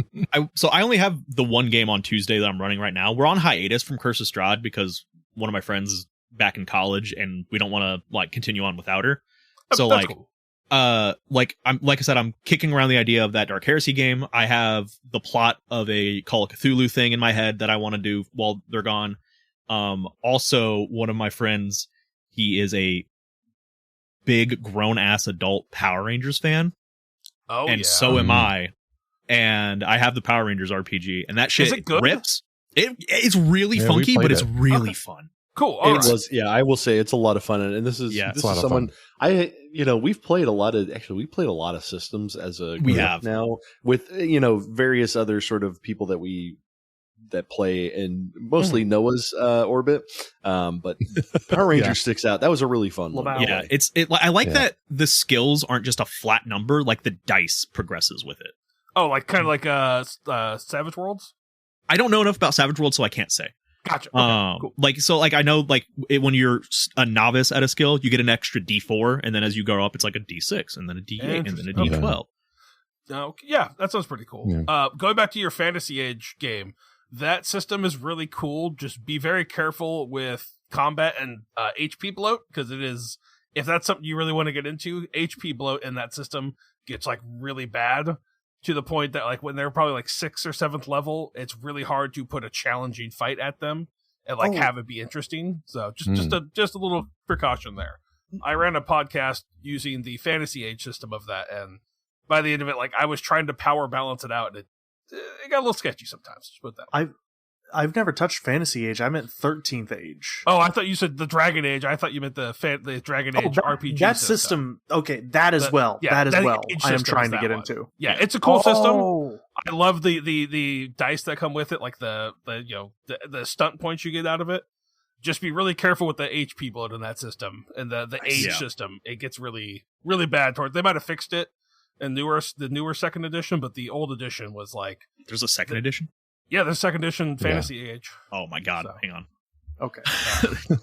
So I only have the one game on Tuesday that I'm running right now. We're on hiatus from Curse of Strahd because one of my friends is back in college and we don't want to like continue on without her. So That's like cool. like I said, I'm kicking around the idea of that Dark Heresy game. I have the plot of a Call of Cthulhu thing in my head that I want to do while they're gone. Also one of my friends, he is a big grown ass adult Power Rangers fan. Oh And yeah. so am I. And I have the Power Rangers RPG, and that shit it good? rips. It's really Yeah, we funky, played but it's it. really fun. Cool. All It right. was, yeah. I will say it's a lot of fun, and this is Yeah, this it's a lot is of someone we've played a lot of systems as a We group have. now with various other sort of people that play in mostly Noah's orbit, but Power Rangers sticks out. That was a really fun one. Lamau. Yeah, I like Yeah. that the skills aren't just a flat number; like the dice progresses with it. Oh, like kind of like Savage Worlds. I don't know enough about Savage World, so I can't say. Gotcha. Okay, cool. I know when you're a novice at a skill, you get an extra D4, and then as you go up, it's like a D6, and then a D8, and then a Interesting. D12. Yeah, that sounds pretty cool. Yeah. Going back to your Fantasy Age game, that system is really cool. Just be very careful with combat and HP bloat, because it is, if that's something you really want to get into, HP bloat in that system gets like really bad to the point that like when they're probably like 6th or 7th level, it's really hard to put a challenging fight at them and like have it be interesting. So just a little precaution there. I ran a podcast using the Fantasy Age system of that, and by the end of it, like I was trying to power balance it out, and it got a little sketchy sometimes. Just put it that way. I've never touched Fantasy Age. I meant 13th Age. Oh, I thought you said the Dragon Age. I thought you meant the Dragon Age RPG. That system. Okay, that as well. yeah, that as that well. Age I am system trying is to that get one. into. Yeah, it's a cool system. Oh. I love the dice that come with it, like the stunt points you get out of it. Just be really careful with the HP bloat in that system and the age system. It gets really, really bad towards. They might have fixed it in the newer second edition, but the old edition was like There's a second edition. yeah, the second edition Fantasy Age. Oh my god! So. Hang on. Okay.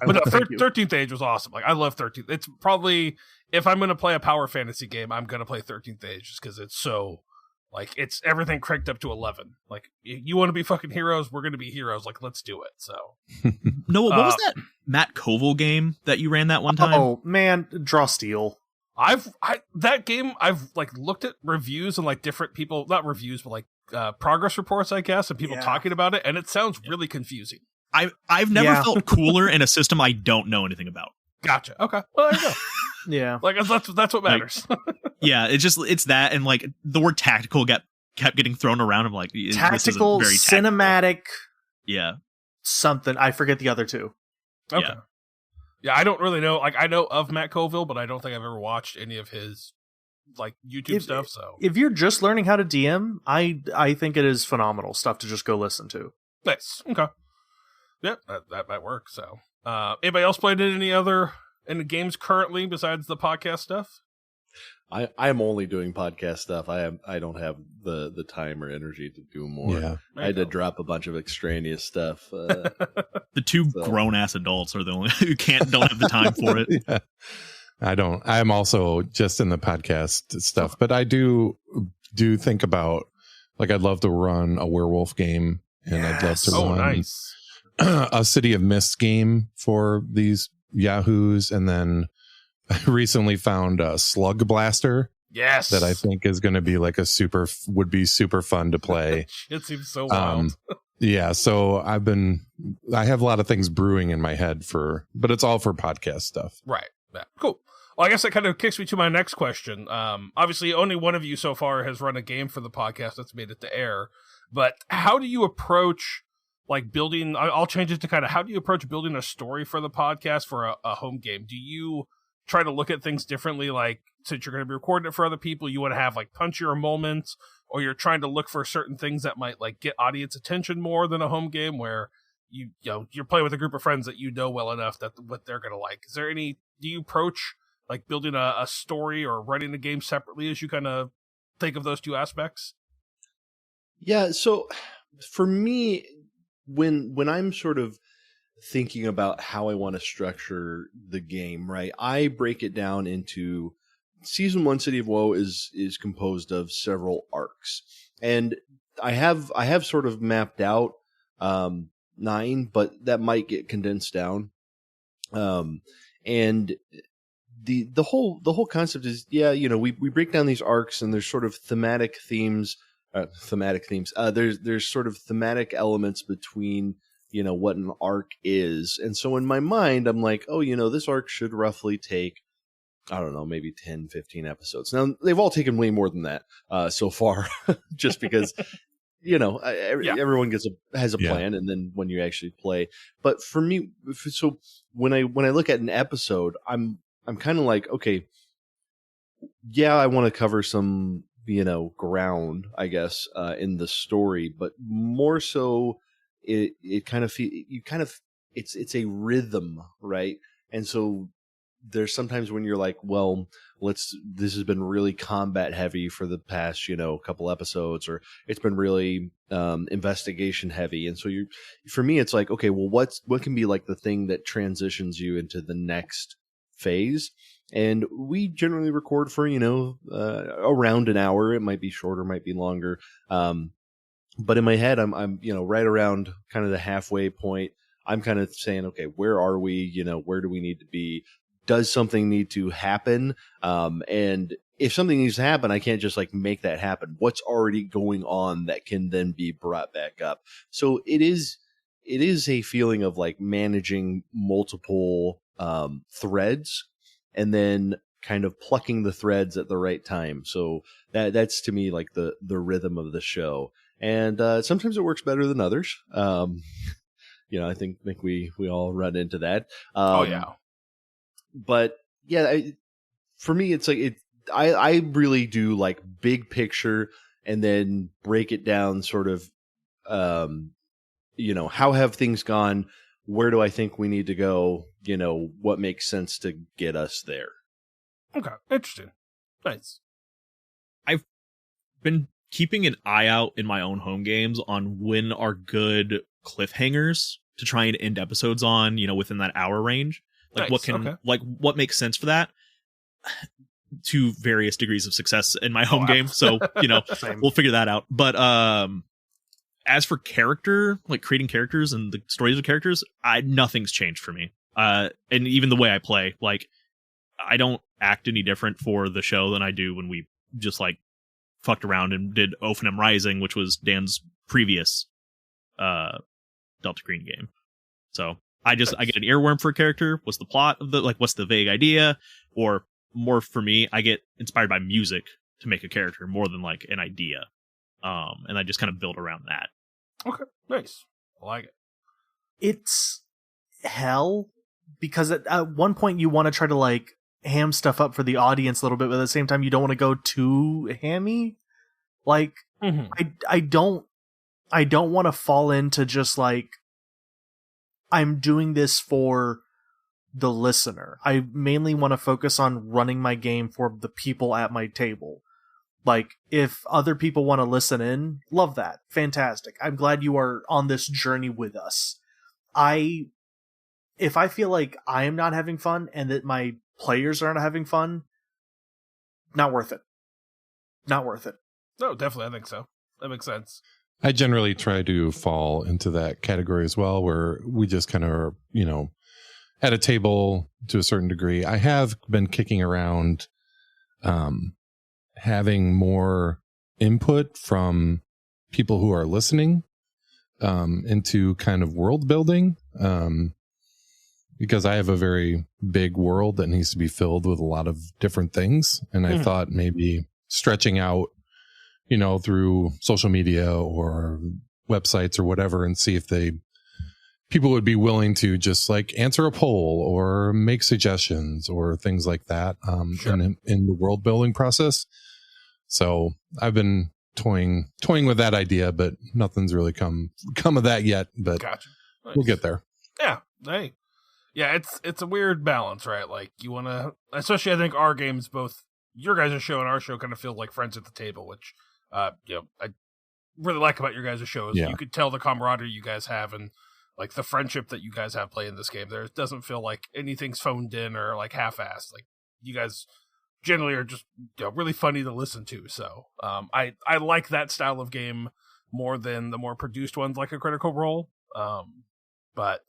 But no, Thank you. 13th Age was awesome. Like I love 13th. It's probably, if I'm going to play a power fantasy game, I'm going to play 13th Age just because it's so Like, it's everything cranked up to 11. Like, you want to be fucking heroes, we're going to be heroes. Like, let's do it. So, Noah, what was that Matt Koval game that you ran that one time? Oh man, Draw Steel. That game, I've like looked at reviews and like different people, not reviews, but like progress reports, I guess, and people talking about it, and it sounds really confusing. I've never felt cooler in a system I don't know anything about. Gotcha. Okay. Well, there you go. Yeah. Like, that's what matters. Yeah, it's that, and like the word tactical kept getting thrown around. I'm like, tactical, this isn't very cinematic. Yeah. Something. I forget the other two. Okay. Yeah, I don't really know. Like, I know of Matt Colville, but I don't think I've ever watched any of his like YouTube stuff. So if you're just learning how to DM, I think it is phenomenal stuff to just go listen to. Nice. Okay. Yeah, that might work. So, anybody else played in any games currently besides the podcast stuff? I'm only doing podcast stuff. I don't have the time or energy to do more. Yeah. I had to drop a bunch of extraneous stuff. The two grown ass adults are the only who don't have the time for it. Yeah. I'm also just in the podcast stuff, but I do think about, like, I'd love to run a werewolf game, and I'd love to run nice. A City of Mist game for these yahoos, and then I recently found a Slug Blaster. Yes, that I think is going to be like would be super fun to play. It seems so wild. Yeah, so I have a lot of things brewing in my head but it's all for podcast stuff. Right. Yeah. Cool. Well, I guess that kind of kicks me to my next question. Obviously, only one of you so far has run a game for the podcast that's made it to air. But how do you approach like building? I'll change it to kind of how do you approach building a story for the podcast for a home game? Do you try to look at things differently? Like, since you're going to be recording it for other people, you want to have like punchier moments, or you're trying to look for certain things that might like get audience attention more than a home game where you're playing with a group of friends that you know well enough that what they're going to like. Is there do you approach like building a story or writing a game separately as you kind of think of those two aspects? Yeah. So for me, when I'm sort of thinking about how I want to structure the game, right, I break it down into Season 1 City of Woe is composed of several arcs. And I have sort of mapped out 9, but that might get condensed down. And the whole concept is, we break down these arcs, and there's sort of thematic themes. There's sort of thematic elements between what an arc is. And so in my mind, I'm like, this arc should roughly take, I don't know, maybe 10, 15 episodes. Now, they've all taken way more than that so far, just because, everyone has a plan, and then when you actually play. But for me, so when I look at an episode, I'm kind of like, okay, yeah, I want to cover some, ground, I guess, in the story, but more so, it's a rhythm, right? And so there's sometimes when you're like, well, this has been really combat heavy for the past, couple episodes, or it's been really investigation heavy. And so for me, it's like, okay, well, what can be like the thing that transitions you into the next phase? And we generally record for, around an hour. It might be shorter, might be longer. But in my head, I'm right around kind of the halfway point. I'm kind of saying, okay, where are we? Where do we need to be? Does something need to happen? And if something needs to happen, I can't just like make that happen. What's already going on that can then be brought back up? So it is a feeling of like managing multiple threads, and then kind of plucking the threads at the right time. So that's to me like the rhythm of the show. And sometimes it works better than others. I think we all run into that. But yeah, for me, it's like I really do like big picture, and then break it down sort of, how have things gone? Where do I think we need to go? What makes sense to get us there? Okay, interesting. Nice. I've been keeping an eye out in my own home games on when are good cliffhangers to try and end episodes on, within that hour range. Like, nice. what makes sense for that? to various degrees of success in my home game. So, Same. we'll figure that out. But as for character, like creating characters and the stories of characters, nothing's changed for me. And even the way I play, like I don't act any different for the show than I do when we just like fucked around and did Ophanim Rising, which was Dan's previous Delta Green game. So I get an earworm for a character. What's the plot of what's the vague idea? Or more for me, I get inspired by music to make a character more than like an idea. And I just kind of build around that. Okay, nice. I like it. It's hell because at one point you want to try to like ham stuff up for the audience a little bit, but at the same time you don't want to go too hammy. Like I don't want to fall into just like I'm doing this for the listener. I mainly want to focus on running my game for the people at my table. Like, if other people want to listen in, love that. Fantastic. I'm glad you are on this journey with us. If I feel like I am not having fun and that my players aren't having fun, not worth it. Not worth it. No, definitely. I think so. That makes sense. I generally try to fall into that category as well, where we just kind of are, at a table to a certain degree. I have been kicking around, having more input from people who are listening, into kind of world building, because I have a very big world that needs to be filled with a lot of different things. And I thought maybe stretching out, through social media or websites or whatever, and see if people would be willing to just like answer a poll or make suggestions or things like that, in the world building process. So I've been toying with that idea, but nothing's really come of that yet, but Gotcha. Nice. We'll get there. Yeah. Hey. Yeah, it's a weird balance, right? Like you want to, especially I think our games, both your guys' show and our show kind of feel like friends at the table, which, I really like about your guys' show is you could tell the camaraderie you guys have and like the friendship that you guys have playing this game. There doesn't feel like anything's phoned in or like half-assed. Like you guys generally are just really funny to listen to. So I like that style of game more than the more produced ones like a Critical Role. But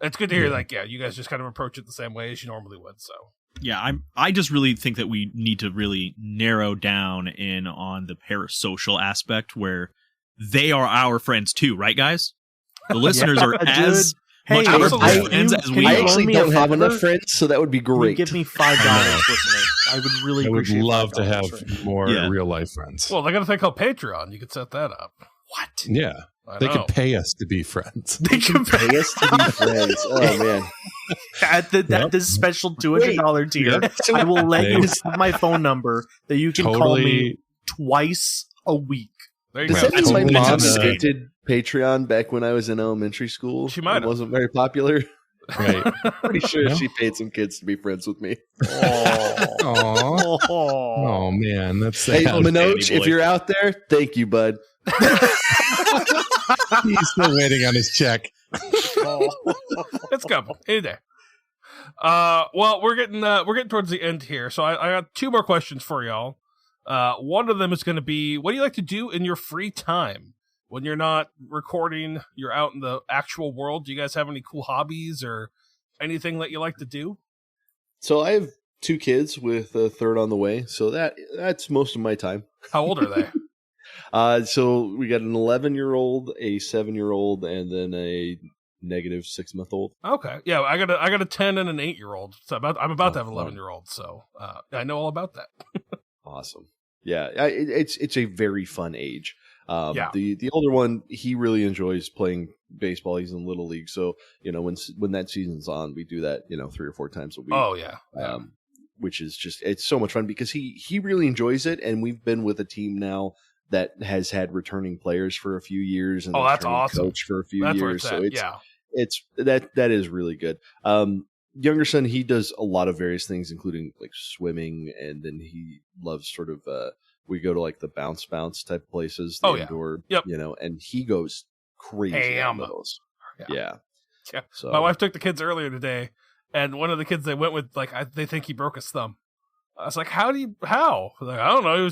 it's good to hear you guys just kind of approach it the same way as you normally would. So yeah, I just really think that we need to really narrow down in on the parasocial aspect where they are our friends too, right, guys? The listeners are as much our friends as we I are. actually don't have enough friends, so that would be great. Give me $5, listener. I would really appreciate. I would love to have right? more real life friends. Well, they got a thing called Patreon. You could set that up. What? Yeah. They could pay us to be friends. They can pay us to be friends. Oh, man. At this special $200 tier, I will let you have my phone number that you can call me twice a week. There you Does go. that mean my mom Totally. invented Patreon back when I was in elementary school? She might have. It wasn't very popular. Right. Pretty sure she paid some kids to be friends with me. Oh man, that's sad. Hey, Manoj, if you're out there, thank you, bud. He's still waiting on his check. It's coming any day. Well, we're getting towards the end here, so I got two more questions for y'all. One of them is going to be, what do you like to do in your free time when you're not recording? You're out in the actual world. Do you guys have any cool hobbies or anything that you like to do? So I have 2 kids with a third on the way, so that's most of my time. How old are they? So we got an 11-year-old, a 7-year-old, and then a negative 6-month-old. Okay, yeah, I got a 10 and an 8-year-old. So I'm about to have an 11-year-old, so I know all about that. Awesome. Yeah, it's a very fun age. Yeah. The older one, he really enjoys playing baseball. He's in Little League, so when that season's on, we do that 3 or 4 times a week. Oh yeah. Which is it's so much fun because he really enjoys it, and we've been with a team now that has had returning players for a few years, and that's awesome. Coach for a few That's years, where it's so it's that is really good. Younger son, he does a lot of various things, including like swimming, and then he loves sort of we go to like the bounce type places, indoor, and he goes crazy on those. Yeah. So my wife took the kids earlier today, and one of the kids they went with, like, they think he broke his thumb. I was like, how? Like, I don't know.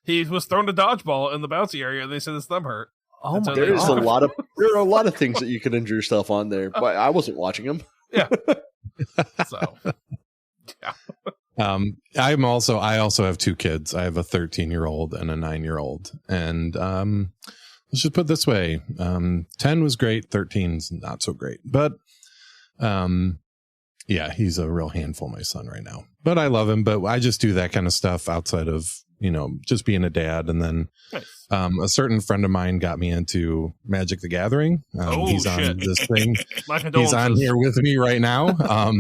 He was thrown a dodgeball in the bouncy area, and they said his thumb hurt. Oh my There God. are a lot of things that you can injure yourself on there, but I wasn't watching them. Yeah. So, yeah. I also have two kids. I have a 13-year-old and a 9-year-old. And let's just put it this way. 10 was great, 13's not so great. But yeah, he's a real handful, my son, right now. But I love him. But I just do that kind of stuff outside of, just being a dad. And then a certain friend of mine got me into Magic the Gathering. He's on this thing. He's on here with me right now.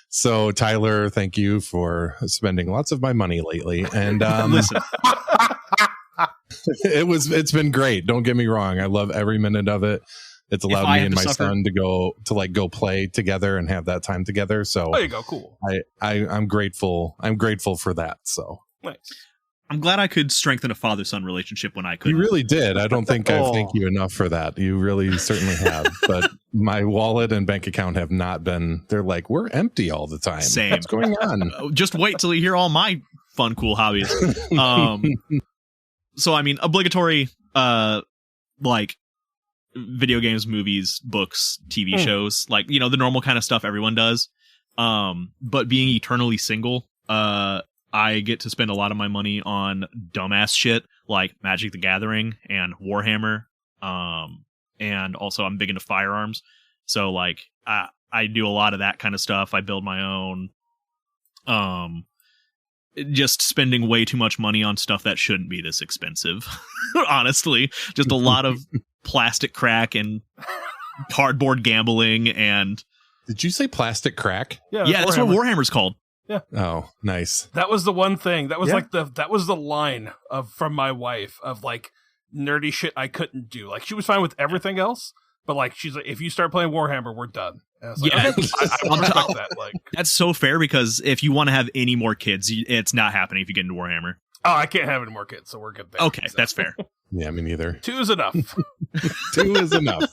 So Tyler, thank you for spending lots of my money lately. And Listen, it's been great. Don't get me wrong. I love every minute of it. It's allowed me and my son to go play together and have that time together. So there you go. Cool. I'm grateful. I'm grateful for that. So nice. I'm glad I could strengthen a father-son relationship when I could. You really did. I don't think I thank you enough for that. You really certainly have. But my wallet and bank account have not been. They're like, we're empty all the time. Same. What's going on? Just wait till you hear all my fun, cool hobbies. So I mean, obligatory, like video games, movies, books, TV shows, like, the normal kind of stuff everyone does. But being eternally single, I get to spend a lot of my money on dumbass shit like Magic the Gathering and Warhammer. And also I'm big into firearms. So like, I do a lot of that kind of stuff. I build my own, just spending way too much money on stuff that shouldn't be this expensive. Honestly, just a lot of plastic crack and cardboard gambling. And did you say plastic crack? Yeah, that's what Warhammer's called. Yeah. Oh, nice. That was the one thing. That was that was the line from my wife of like nerdy shit I couldn't do. Like she was fine with everything else, but like she's like, if you start playing Warhammer, we're done. And I was like, Yeah. okay, I respect that. Like That's so fair, because if you want to have any more kids, it's not happening if you get into Warhammer. oh, I can't have any more kids, so we're good there. Okay, So, that's fair. Yeah, me neither. 2 is enough. 2 is enough.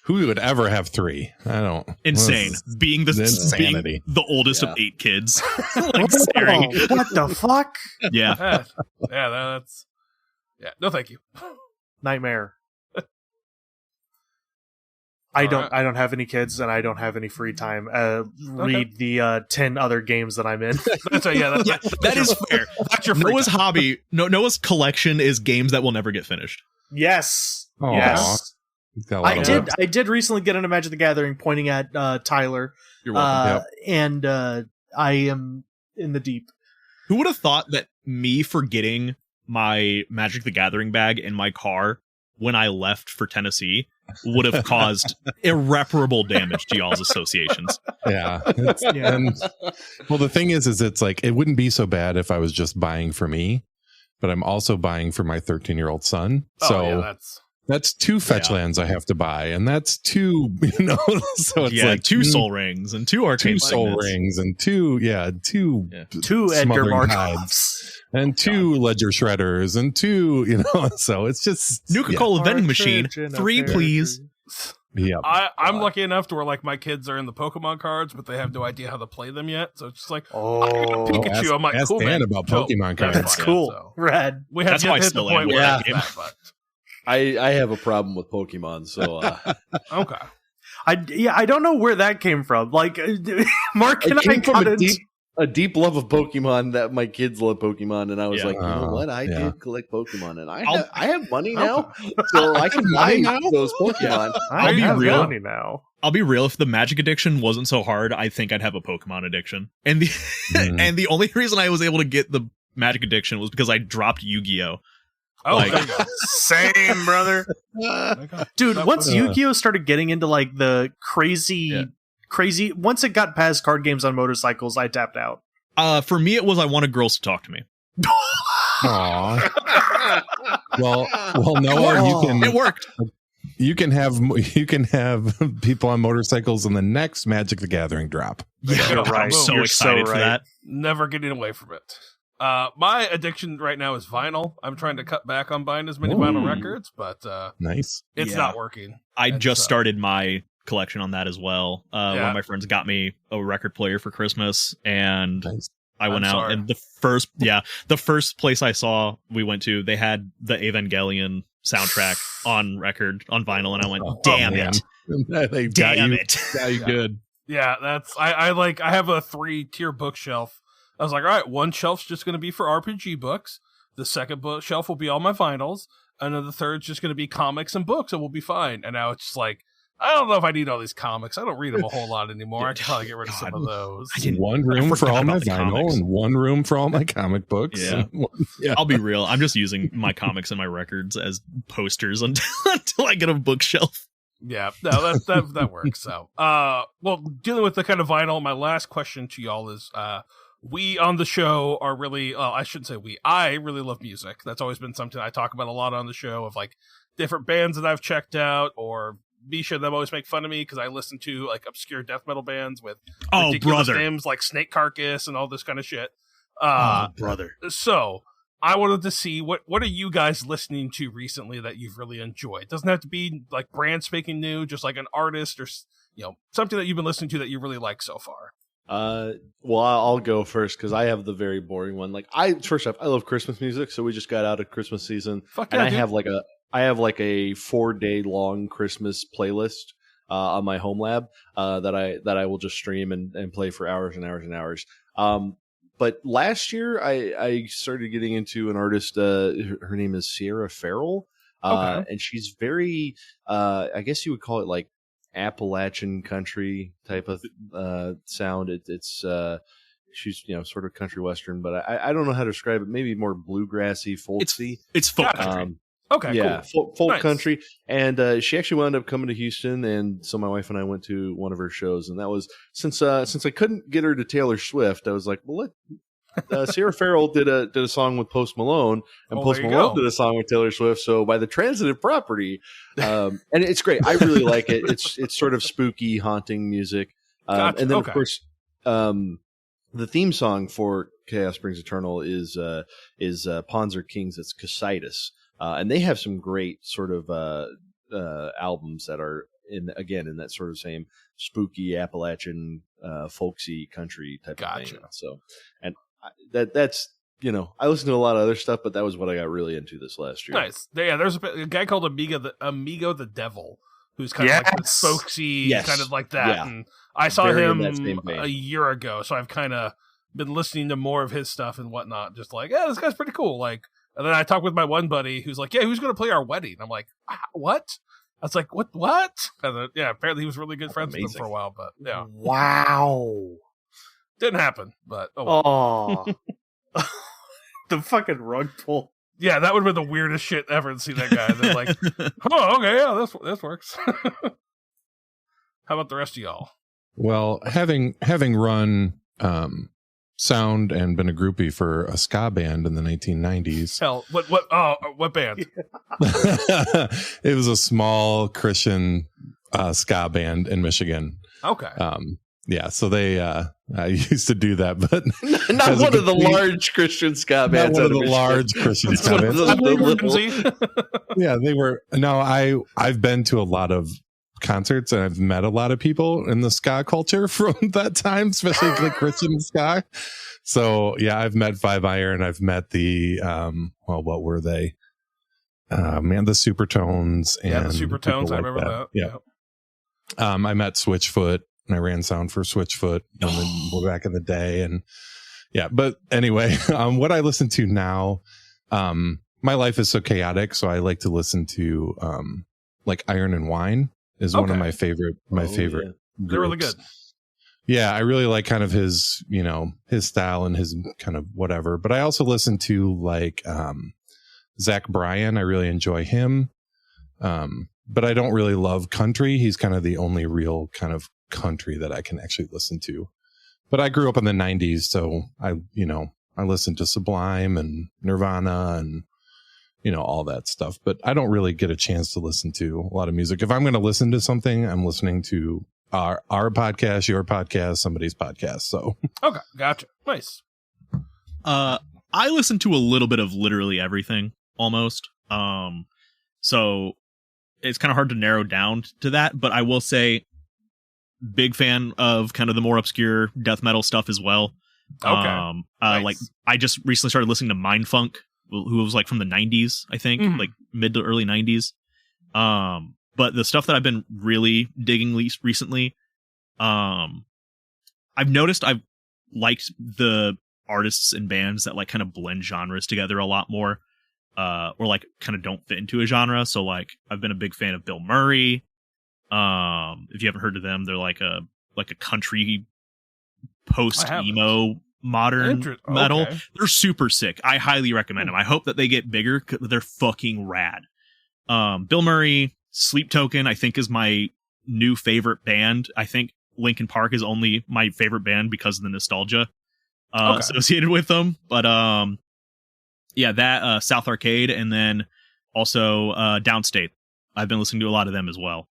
Who would ever have 3? I don't. Insane. Being insanity. the oldest of 8 kids. Like Whoa, staring. what the fuck? Yeah. That's no thank you. Nightmare. I don't have any kids and I don't have any free time. Read the 10 other games that I'm in. That is fair. That's your free Noah's time. hobby. Noah's collection is games that will never get finished. Yes. Aw. Yes. Got a lot of work. I did recently get into Magic the Gathering, pointing at Tyler. You're welcome. And I am in the deep. Who would have thought that me forgetting my Magic the Gathering bag in my car when I left for Tennessee would have caused irreparable damage to y'all's associations? Yeah. Well, the thing is it's like, it wouldn't be so bad if I was just buying for me, but I'm also buying for my 13-year-old son. So that's 2 fetch lands I have to buy, and that's 2, so it's like 2 soul rings and 2 arcane 2 soul rings and 2 2 Edgar Markovs and 2 ledger shredders and 2, so it's just Nuka-Cola vending machine. 3, please. Yeah. I'm lucky enough to where like my kids are in the Pokemon cards, but they have no idea how to play them yet. So it's just like, Pikachu. I'm like, ask cool, Dan man. about Pokemon cards. That's cool. Rad. We have That's how I hit the still point am. where Yeah. I get that, but I have a problem with Pokemon, so okay. I don't know where that came from. Like Mark and I came from got a deep love of Pokemon, that my kids love Pokemon, and I was like, you know what? I did collect Pokemon, and I have money now, so I can buy those Pokemon. I'll be real. money now. I'll be real. If the Magic addiction wasn't so hard, I think I'd have a Pokemon addiction. And the and the only reason I was able to get the Magic addiction was because I dropped Yu-Gi-Oh. Oh, Like- there you go. Same, brother. Dude, once Yu-Gi-Oh started getting into like the crazy, once it got past card games on motorcycles, I tapped out. For me, it was I wanted girls to talk to me. Aw. Well, Noah, It worked. you can have people on motorcycles in the next Magic the Gathering drop. Yeah, You're right. I'm so You're excited so for right. that. Never getting away from it. My addiction right now is vinyl. I'm trying to cut back on buying as many vinyl records, but Nice. it's Yeah. not working. I just started my collection on that as well. One Yeah. of my friends got me a record player for Christmas, and Nice. I went out and the first place I saw we went to, they had the Evangelion soundtrack on record on vinyl, and I went, damn it. They Damn got it. you good. Yeah, that's I have a 3-tier bookshelf. I was like, all right, one shelf's just going to be for RPG books. The second shelf will be all my vinyls, and then the third's just going to be comics and books, and we'll be fine. And now it's just like, I don't know if I need all these comics. I don't read them a whole lot anymore. I can probably get rid of some of those. One room for all my vinyl and one room for all my comic books. Yeah. I'll be real. I'm just using my comics and my records as posters until I get a bookshelf. Yeah, no, that works. So, well, dealing with the kind of vinyl, my last question to y'all is, we on the show are really, I shouldn't say we, I really love music. That's always been something I talk about a lot on the show, of like different bands that I've checked out, or Misha and them always make fun of me because I listen to like obscure death metal bands with ridiculous names like Snake Carcass and all this kind of shit. Brother. So I wanted to see what are you guys listening to recently that you've really enjoyed? It doesn't have to be like brand spanking new, just like an artist or something that you've been listening to that you really like so far. Well, I'll go first because I have the very boring one. Like, first off, I love Christmas music, so we just got out of Christmas season, and I have like a 4-day long Christmas playlist on my home lab that I will just stream and play for hours and hours and hours. But last year I started getting into an artist. Her name is Sierra Farrell, and she's very I guess you would call it like Appalachian country type of sound. It's she's sort of country western, but I don't know how to describe it. Maybe more bluegrassy, folksy. It's folk country. Okay, yeah, cool. folk Nice. country, and she actually wound up coming to Houston, and so my wife and I went to one of her shows, and that was since I couldn't get her to Taylor Swift, I was like, well, Sierra Farrell did a song with Post Malone, and Post Malone did a song with Taylor Swift. So by the transitive property, and it's great. I really like it. It's sort of spooky, haunting music, Gotcha. and then of course, the theme song for Chaos Springs Eternal is Pawns Are Kings. It's Casitas, and they have some great sort of albums that are in that sort of same spooky Appalachian folksy country type of thing. So, and that's I listen to a lot of other stuff, but that was what I got really into this last year. Nice. Yeah, there's a guy called Amigo the Devil, who's kind of like this folksy, kind of like that. Yeah. And I saw him a year ago, so I've kind of been listening to more of his stuff and whatnot. Just like, yeah, this guy's pretty cool. Like, and then I talked with my one buddy who's like, yeah, who's going to play our wedding? I'm like, what? I was like, what? And then, yeah, apparently he was really good friends with him for a while, but yeah. Wow. Didn't happen, but oh. The fucking rug pull. Yeah, that would have been the weirdest shit ever to see that guy. They're like, oh, okay, yeah, this works. How about the rest of y'all? Well, having run sound and been a groupie for a ska band in the 1990s. Hell, what band? It was a small Christian ska band in Michigan. Okay. Yeah, so they I used to do that, but not one of the large Christian ska bands. Not one of the large Christian ska bands. Yeah, they were. No, I've been to a lot of concerts and I've met a lot of people in the ska culture from that time, especially like Christian ska. So yeah, I've met Five Iron. I've met the what were they? The Supertones. Yeah, the Supertones. I remember that. Yeah. I met Switchfoot. And I ran sound for Switchfoot back in the day. And yeah, but anyway, what I listen to now, my life is so chaotic. So I like to listen to, like Iron and Wine is one of my favorite, favorite. Yeah. They're really good. Yeah. I really like kind of his, his style and his kind of whatever, but I also listen to like, Zach Bryan. I really enjoy him. But I don't really love country. He's kind of the only real kind of country that I can actually listen to. But I grew up in the 90s, so I listened to Sublime and Nirvana and all that stuff. But I don't really get a chance to listen to a lot of music. If I'm going to listen to something, I'm listening to our podcast, your podcast, somebody's podcast. So okay, gotcha. Nice. I listen to a little bit of literally everything almost. So it's kind of hard to narrow down to that, but I will say big fan of kind of the more obscure death metal stuff as well. Okay. Nice. Like I just recently started listening to Mindfunk, who was like from the 90s, I think, like mid to early 90s. But the stuff that I've been really digging recently, I've noticed I've liked the artists and bands that like kind of blend genres together a lot more, or like kind of don't fit into a genre. So like I've been a big fan of Bill Murray. If you haven't heard of them, they're like a country post emo modern metal. Okay. They're super sick. I highly recommend them. I hope that they get bigger. They're fucking rad. Bill Murray, Sleep Token, I think is my new favorite band. I think Linkin Park is only my favorite band because of the nostalgia associated with them. But yeah, that South Arcade, and then also Downstate. I've been listening to a lot of them as well.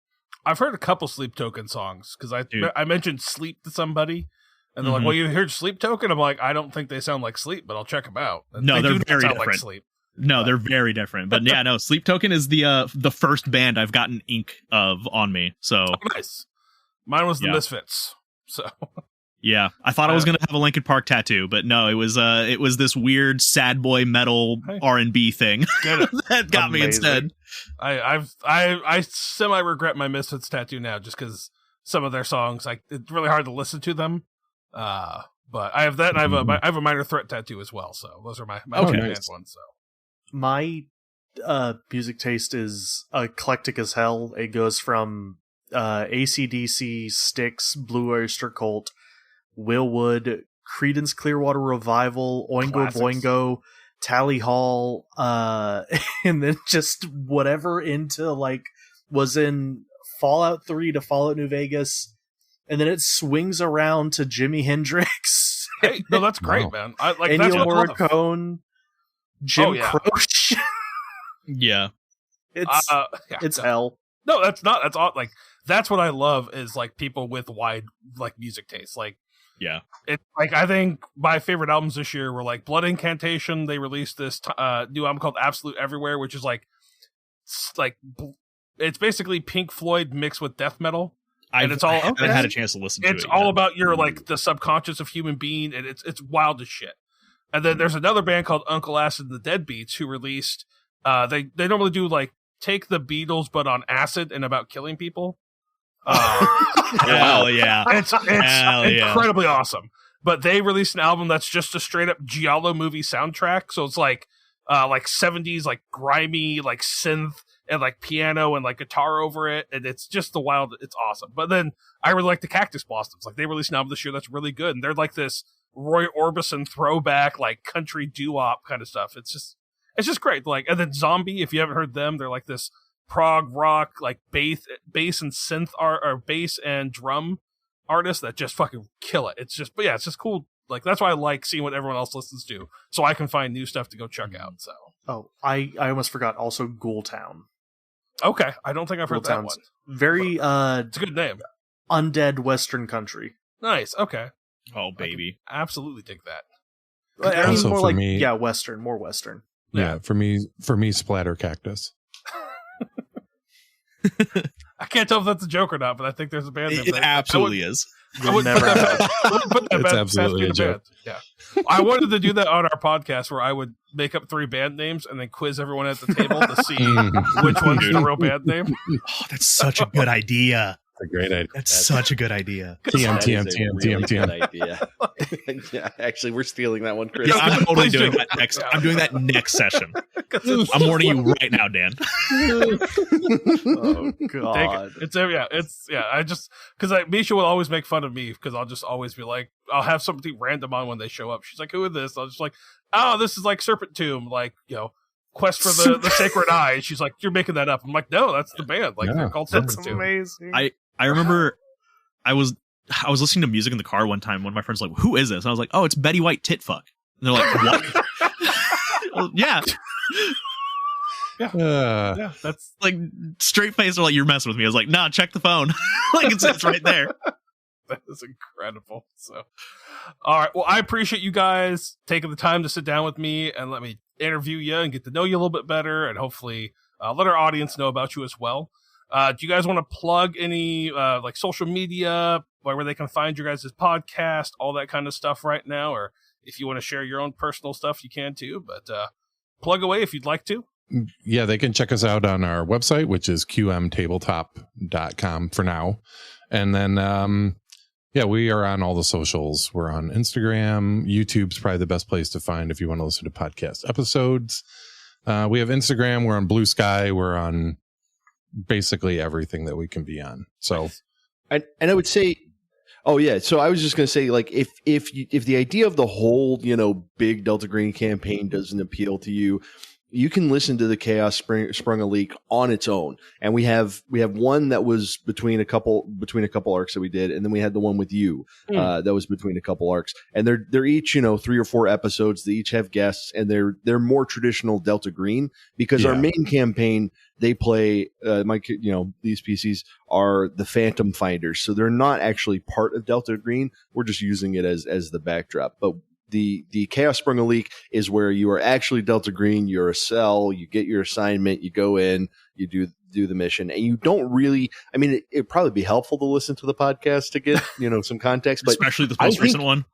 I've heard a couple Sleep Token songs because I mentioned Sleep to somebody, and they're like, "Well, you heard Sleep Token?" I'm like, "I don't think they sound like Sleep, but I'll check them out." And no, they're very different. Like Sleep. No, they're very different. But yeah, no, Sleep Token is the first band I've gotten ink of on me. So nice. Mine was the Misfits. So yeah, I thought I was gonna have a Linkin Park tattoo, but no, it was this weird sad boy metal R&B thing that got me instead. I semi regret my Misfits tattoo now, just because some of their songs, it's really hard to listen to them. But I have that, and I have a Minor Threat tattoo as well. So those are my two band ones. So my music taste is eclectic as hell. It goes from AC/DC, Styx, Blue Oyster Cult, Will Wood, Creedence Clearwater Revival, Oingo Classics. Boingo, Tally Hall, and then just whatever into like was in Fallout 3 to Fallout New Vegas, and then it swings around to Jimi Hendrix. Hey, no, that's great, man. I like Ennio Morricone, Jim Croce. Yeah, it's hell. No, that's not. That's all. Like that's what I love is like people with wide like music tastes. Like yeah, it's like I think my favorite albums this year were like Blood Incantation. They released this new album called Absolute Everywhere, which is like it's basically Pink Floyd mixed with death metal. I haven't had a chance to listen to it. It's all about your like the subconscious of human being, and it's wild as shit. And then there's another band called Uncle Acid and the Deadbeats who released. They normally do like Take the Beatles but on acid and about killing people. Hell yeah, it's incredibly awesome. But they released an album that's just a straight up giallo movie soundtrack. So it's like 70s like grimy like synth and like piano and like guitar over it, and it's just it's awesome. But then I really like the Cactus Blossoms. Like they released an album this year that's really good, and they're like this Roy Orbison throwback like country doo-wop kind of stuff. It's just great. Like, and then Zombie, if you haven't heard them, they're like this prog rock like bass and synth or bass and drum artists that just fucking kill it. It's just cool. Like that's why I like seeing what everyone else listens to, so I can find new stuff to go check out. So I almost forgot also Ghoul Town. Okay, I don't think I've heard that one. Very it's a good name. Undead Western country. Nice. Okay. Oh baby, absolutely dig that. I mean, more like me, Western, more Western. Yeah, for me, Splatter Cactus. I can't tell if that's a joke or not, but I think there's a band name. It absolutely is. I would never put that it's absolutely a joke. Yeah, I wanted to do that on our podcast where I would make up 3 band names and then quiz everyone at the table to see which one's the real band name. Oh, that's such a good idea. A great idea. That's such a good idea. TM. idea. Yeah, actually, we're stealing that one, Chris. Yeah, I'm totally doing that next. Yeah. I'm doing that next session. I'm warning you right now, Dan. Oh God! I just because Misha will always make fun of me because I'll just always be like, I'll have something random on when they show up. She's like, "Who is this?" I'll just like, "Oh, this is like Serpent Tomb, like Quest for the Sacred Eye." And she's like, "You're making that up." I'm like, "No, that's the band. Like they're called Serpent Tomb." Amazing. I remember I was listening to music in the car one time. One of my friends was like, "Who is this?" And I was like, "Oh, it's Betty White Titfuck." And they're like, "What?" Well, yeah. Yeah, that's like straight face. They're like, "You're messing with me." I was like, "Nah, check the phone." Like it's right there. That is incredible. So, all right. Well, I appreciate you guys taking the time to sit down with me and let me interview you and get to know you a little bit better, and hopefully let our audience know about you as well. Do you guys want to plug any like social media, where they can find your guys' podcast, all that kind of stuff right now, or if you want to share your own personal stuff, you can too. But plug away if you'd like to. Yeah, they can check us out on our website, which is qmtabletop.com for now. And then, we are on all the socials. We're on Instagram. YouTube's probably the best place to find if you want to listen to podcast episodes. We have Instagram. We're on Blue Sky. We're on basically everything that we can be on. So, and I would say, oh yeah. So I was just going to say, like, if the idea of the whole, big Delta Green campaign doesn't appeal to you, you can listen to the Chaos Sprung a Leak on its own. And we have one that was between a couple arcs that we did, and then we had the one with you that was between a couple arcs. And they're each 3 or 4 episodes. They each have guests, and they're more traditional Delta Green, because our main campaign, they play these PCs are the Phantom Finders, so they're not actually part of Delta Green. We're just using it as the backdrop. But the Chaos Sprung a Leak is where you are actually Delta Green. You're a cell. You get your assignment. You go in. You do the mission, and you don't really. I mean, it'd probably be helpful to listen to the podcast to get some context, but especially the most recent one.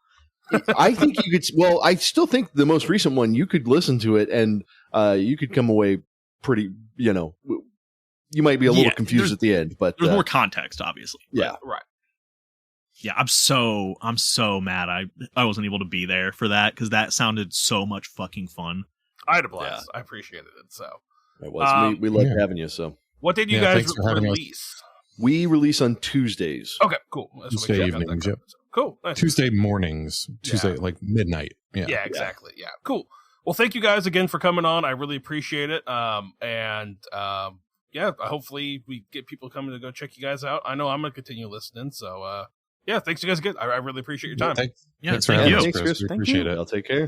I think you could. Well, I still think the most recent one, you could listen to it, and you could come away pretty. You might be a little confused at the end, but there's more context, obviously. Yeah, right. Yeah, I'm so mad I wasn't able to be there for that, because that sounded so much fucking fun. I had a blast. Yeah. I appreciated it. So it was. We loved having you. So what did you guys release? We release on Tuesdays. Okay, cool. Tuesday evenings. Yep. Cool. Nice. Tuesday mornings. Tuesday like midnight. Yeah. Yeah, exactly. Yeah. Cool. Well, thank you guys again for coming on. I really appreciate it. Hopefully we get people coming to go check you guys out. I know I'm gonna continue listening. So thanks you guys again. I really appreciate your time. Thanks for having us, Chris. Thanks, Chris. We appreciate it. I'll take care.